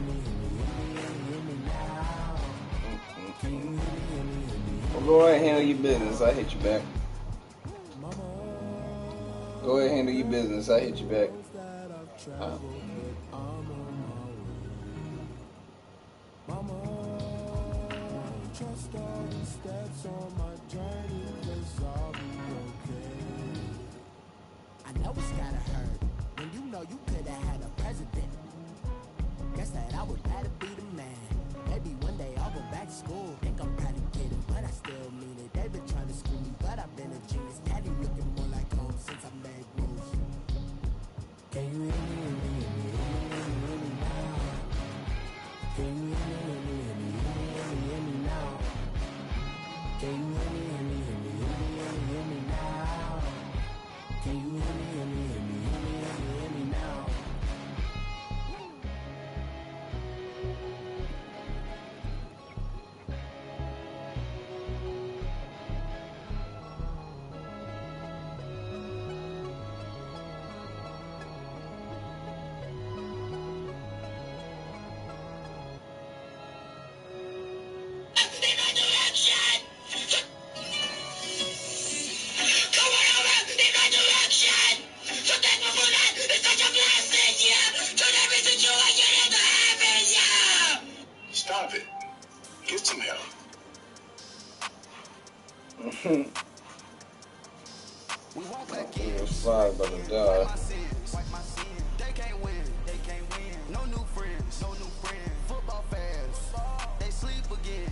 me now? Well, go ahead and handle your business. I hit you back. Go ahead and handle your business. I hit you back. Trust all the steps on my journey, 'cause I'll be okay. I know it's gotta hurt when you know you could have had a president. Guess that I would rather be the man. Maybe one day I'll go back to school. Think I'm proud to get it, but I still mean it. They've been trying to school me, but I've been a genius. Daddy looking more like home since I made moves. Can you hear me now? Can you hear me now? Can you hear me now? Can you hear me now? Stop it. Get some help. We walk back It in. was five by the die. Wipe my sins. They can't win. No new friends. Football fans. They sleep again.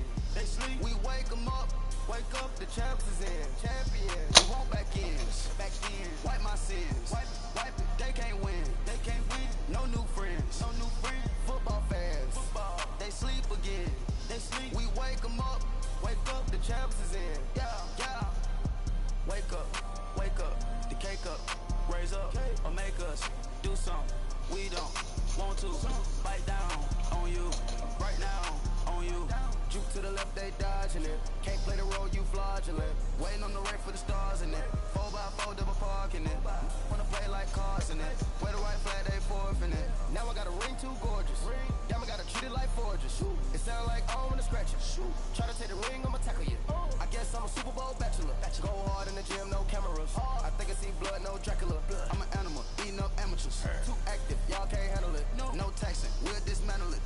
We wake them up. Wake up, the champs is in. Champions. We walk back in. Wipe my sins. Wipe it. They can't win. No new friends. Football fans. They sleep again. We wake them up. Wake up, the champs is in. Yeah. Wake up, the cake up, raise up, or make us do something we don't want to. Bite down on you, right now on you. Juke to the left, they dodging it. Can't play the role, you fraudulent. Waiting on the rain for the stars in it. 4x4 double parking it. Wanna play like cars in it. Wear the white flag, they forfeit it. Now I got a ring too gorgeous. Damn, I gotta treat it like forges. It sound like I'm in a scratcher. Try to take the ring, I'ma tackle you. I guess I'm a Super Bowl bachelor. Go hard in the gym, no cameras. I think I see blood, no Dracula. I'm an animal, eating up amateurs. Too active, y'all can't handle it. No taxing, we'll dismantle it.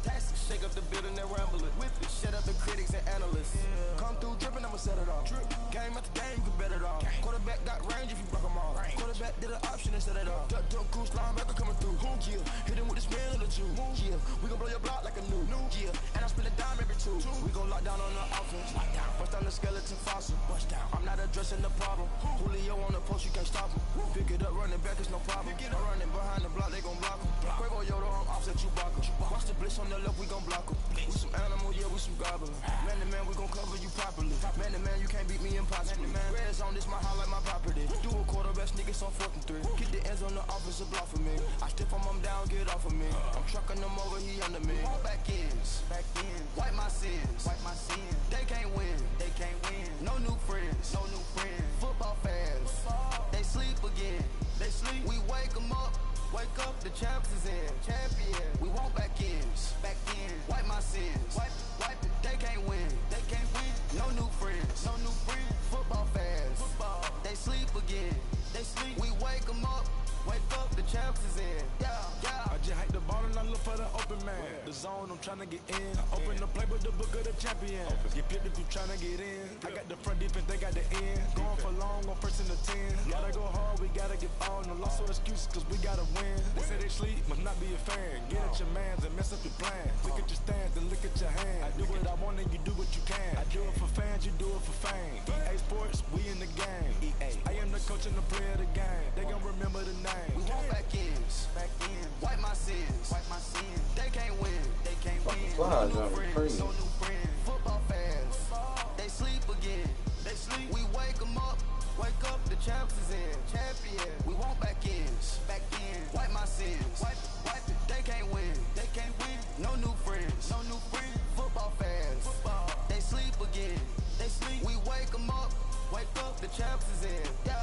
Shake up the building and ramble it. Whip it, shut up the critics and analysts. Come through dripping, I'ma set it off. Game after game, you can bet it off. Quarterback got range if you broke them off. Quarterback did an option instead of off. Duck, goose, linebacker coming through. Yeah, hit him with the spin of the Jew. Yeah, we gon' blow your block like a new. Yeah, and I spend a dime every two. We gon' lock down on the offense. Bust down the skeleton fossil. I'm not addressing the problem. Julio on the post, you can't stop him. Pick it up, running back, it's no problem. I'm running behind the block, they gon' block him. Quavo Yoda, I'm offset, you block him. Watch the blitz on the left, we gon' block him. We some animal, yeah, we some goblins. Man to man, we gon' cover you properly. Man to man, you can't beat me impossible. Red zone, this my highlight, my property. Do a quarterback, sneakers on 4th and 3. Get the ends on the offensive block for me. I stiff him, I'm down, get off of me. I'm trucking them over, he under me. Back in. Wipe my sins. They can't win. No new friends. Football fans. They sleep again. We wake them up. Wake up, the champs is in. We walk back in. Wipe my sins. Wipe it. They can't win. No new friends. tryna get in. Open the playbook, the book of the champion. Get flipped if you tryna get in. I got the front defense, they got the end. Going for long on first and the 10. Gotta go hard, we gotta get all. No loss or excuses, cause we gotta win. They say they sleep, must not be a fan. Get at your mans and mess up your plans. Look at your stands and look at your hands. I do what I want and you do what you can. I do it for fans, you do it for fame. EA Sports, we in the game. I am the coach and the player of the game. They gon' remember the name. We want back ends. Wipe my sins. They can't win. No new friends. Football fans. They sleep again. We wake them up. Wake up, the champs is in. Champion. We want back ends. Wipe my sins. Wipe it. They can't win. No new friends. Football fans. They sleep again. We wake them up. Wake up, the champs is in. Yeah.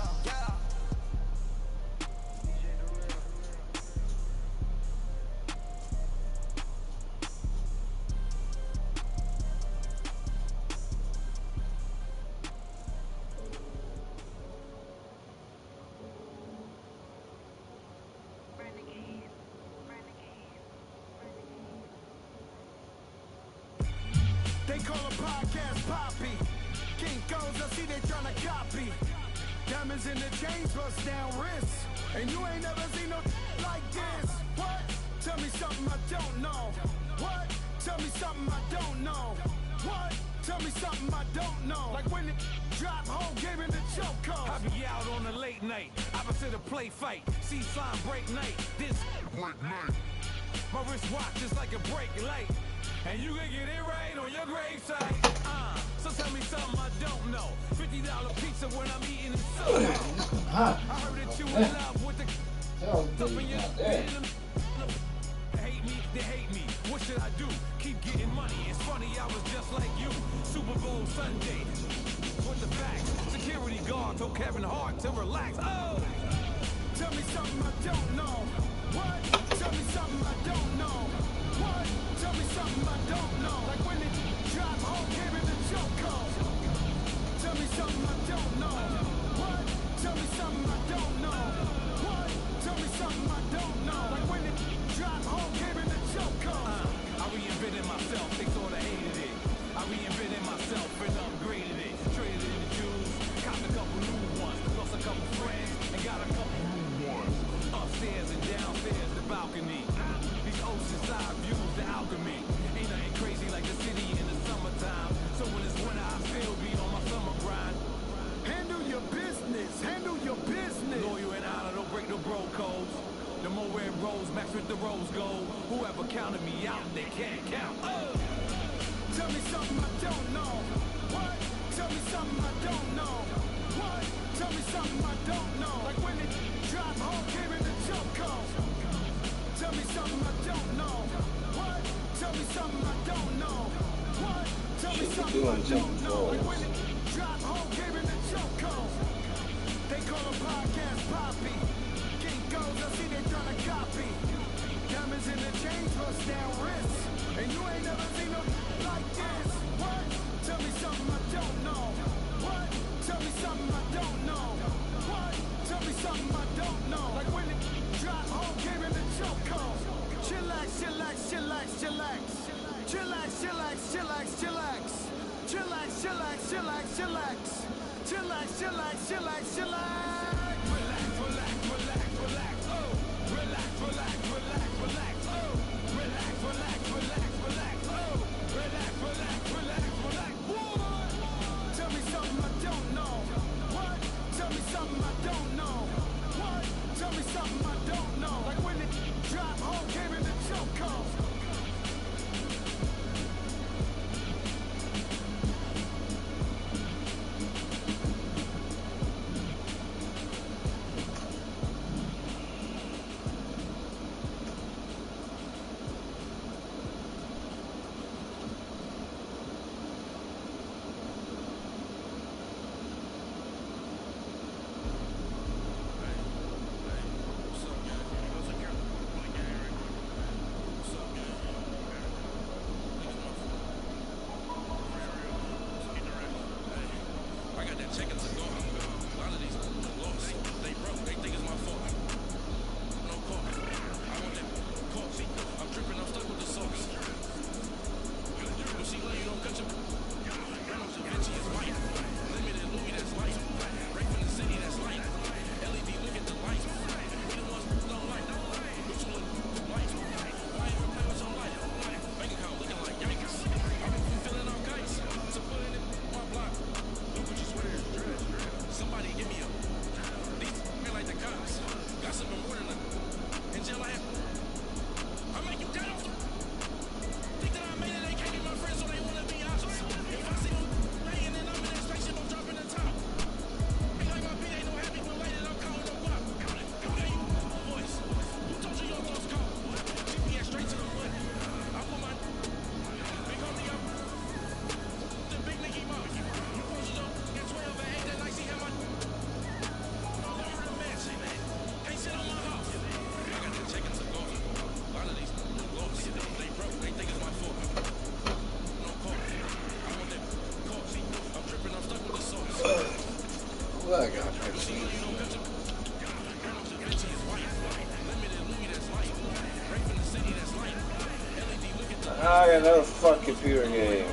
They call a podcast Poppy. King goes, I see they tryna copy. Diamonds in the chains, bust down wrists. And you ain't never seen no like this. What? Tell me something I don't know. What? Tell me something I don't know. What? Tell me something I don't know. Like when it drop home, game in the choke code. I be out on a late night, opposite a play fight. See slime break night, this break night. My wristwatch is like a break light. And you can get it right on your gravesite. So tell me something I don't know. $50 pizza when I'm eating it so. I heard that you in love with the stuff in your they hate me. What should I do? Keep getting money. It's funny, I was just like you. Super Bowl Sunday. With the facts. Security guard told Kevin Hart to relax. Oh! Tell me something I don't know. What? Tell me something I don't know. What? Tell me something I don't know. Like when it drop home, came in the choke code. Tell me something I don't know. What? Tell me something I don't know. What? Tell me something I don't know. Like when it drop home, came in the choke code. I reinvented myself, they sorta hated it. I reinvented myself and upgraded it. Traded in the Jews, copped a couple new ones. Lost a couple friends and got a couple new ones. Upstairs and downstairs, the balcony. These oceanside views, the alchemy. Ain't nothing crazy like the city in the summertime. So when it's winter, I still be on my summer grind. Handle your business. Loyal and honor, don't break no bro codes. The more red rose, match with the rose gold. Whoever counted me out, they can't count. Tell me something I don't know. What? Tell me something I don't know. What? Tell me something I don't know. Like when it drop home, came in the choke code. Tell me something I don't know. What? Tell me something I don't know. What? Tell me something I don't know. Like when it drop home, came in the choke code. They call a podcast Poppy. King goes, I see they tryna copy. Diamonds in the chains, bust down wrists. And you ain't never seen no like this. What? Tell me something I don't know. What? Tell me something I don't know. What? Tell me something I don't know. Like when it drop home, came in the choke code. Chillax. Tell me something I don't know. What? Tell me something I don't know. What? Tell me something I don't know. Like when it drop home, came in the choke code. I got another fucking computer game.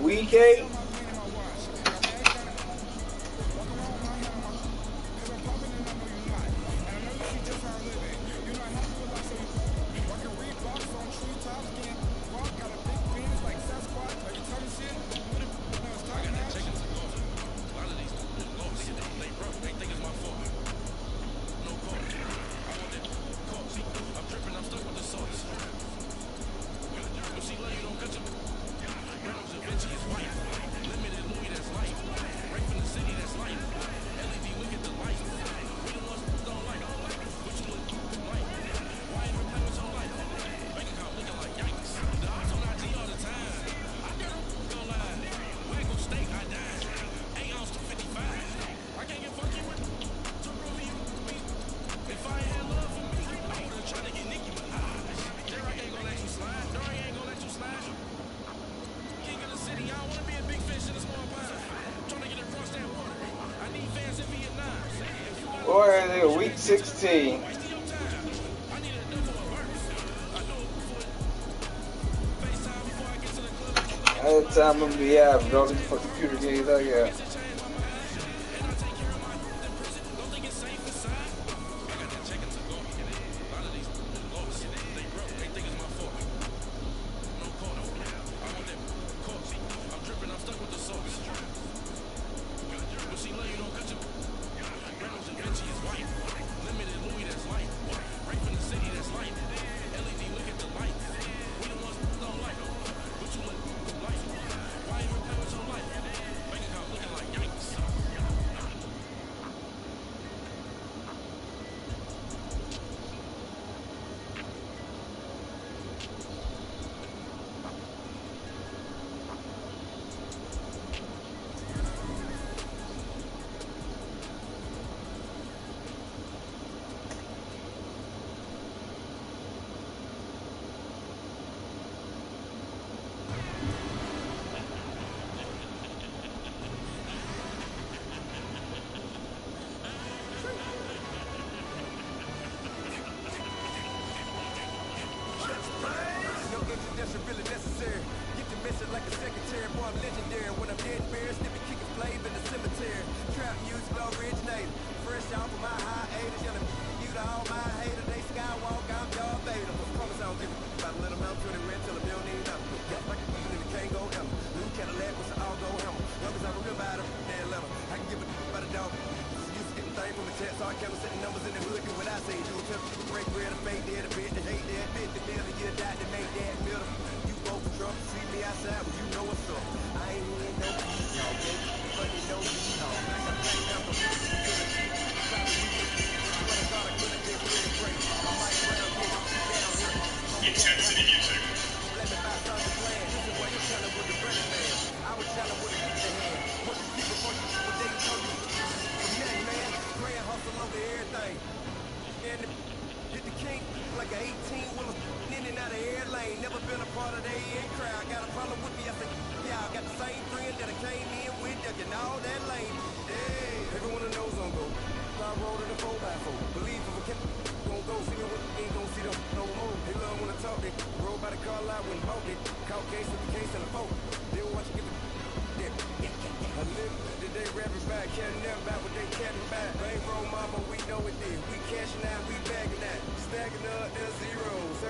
Week 8. Or week 16. At the time I'm gonna be having all these fucking computer games I got.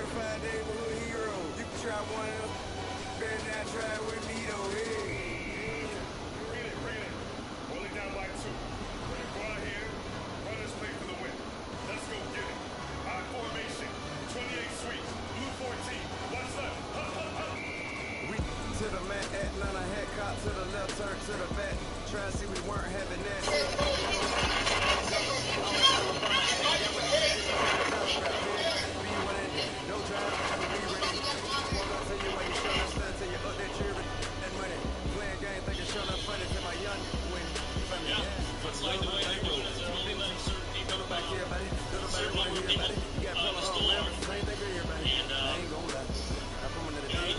certified neighborhood hero. You can try one of them, better not try with me though. Hey. Bring it. Only down by 2. We're gonna go out here, run this play for the win. Let's go get it. I formation, 28 sweeps, blue 14. What's left? We to the mat, Atlanta head cop to the left, turn to the back. Try to see we weren't having that. No drive, we ready. Walk up to you when you show us stuff till you up that jury and money. Playing game, thinking show up funny to my young when It's like the way they roll. They're only letting certain people back here, buddy. certain number of people still are. Same thing here, buddy. And I ain't gonna lie. I'm from another day.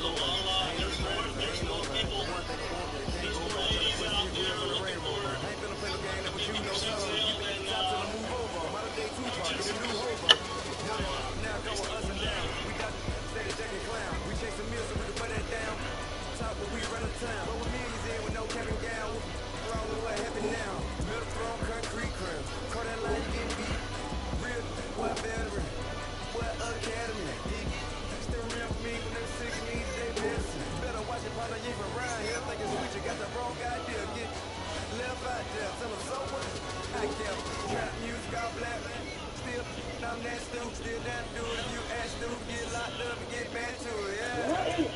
there's those people. These plays out there looking for I ain't gonna play no game that with you, no success son. to help and Top to the move over. Modern day Tupac, get a new hobo. Now go with us and down. We got stay the jacket clown. We chase some meals so we can put that down. Top but we run the town. But with millions in with no cap and gown. Wrong with what happened now. Middle throne, concrete crown. Call that line, you get beat. Real, what veteran? What academy? Still remember me when they sick me, they best. Better watch it, partner, you ain't around here. Thinking sweet, you got the wrong idea. Get left out there, tell them so what? I kept trap music, all black man. Still, I'm that stupid, still down to do it. If you ask to get locked up and get back to it, yeah.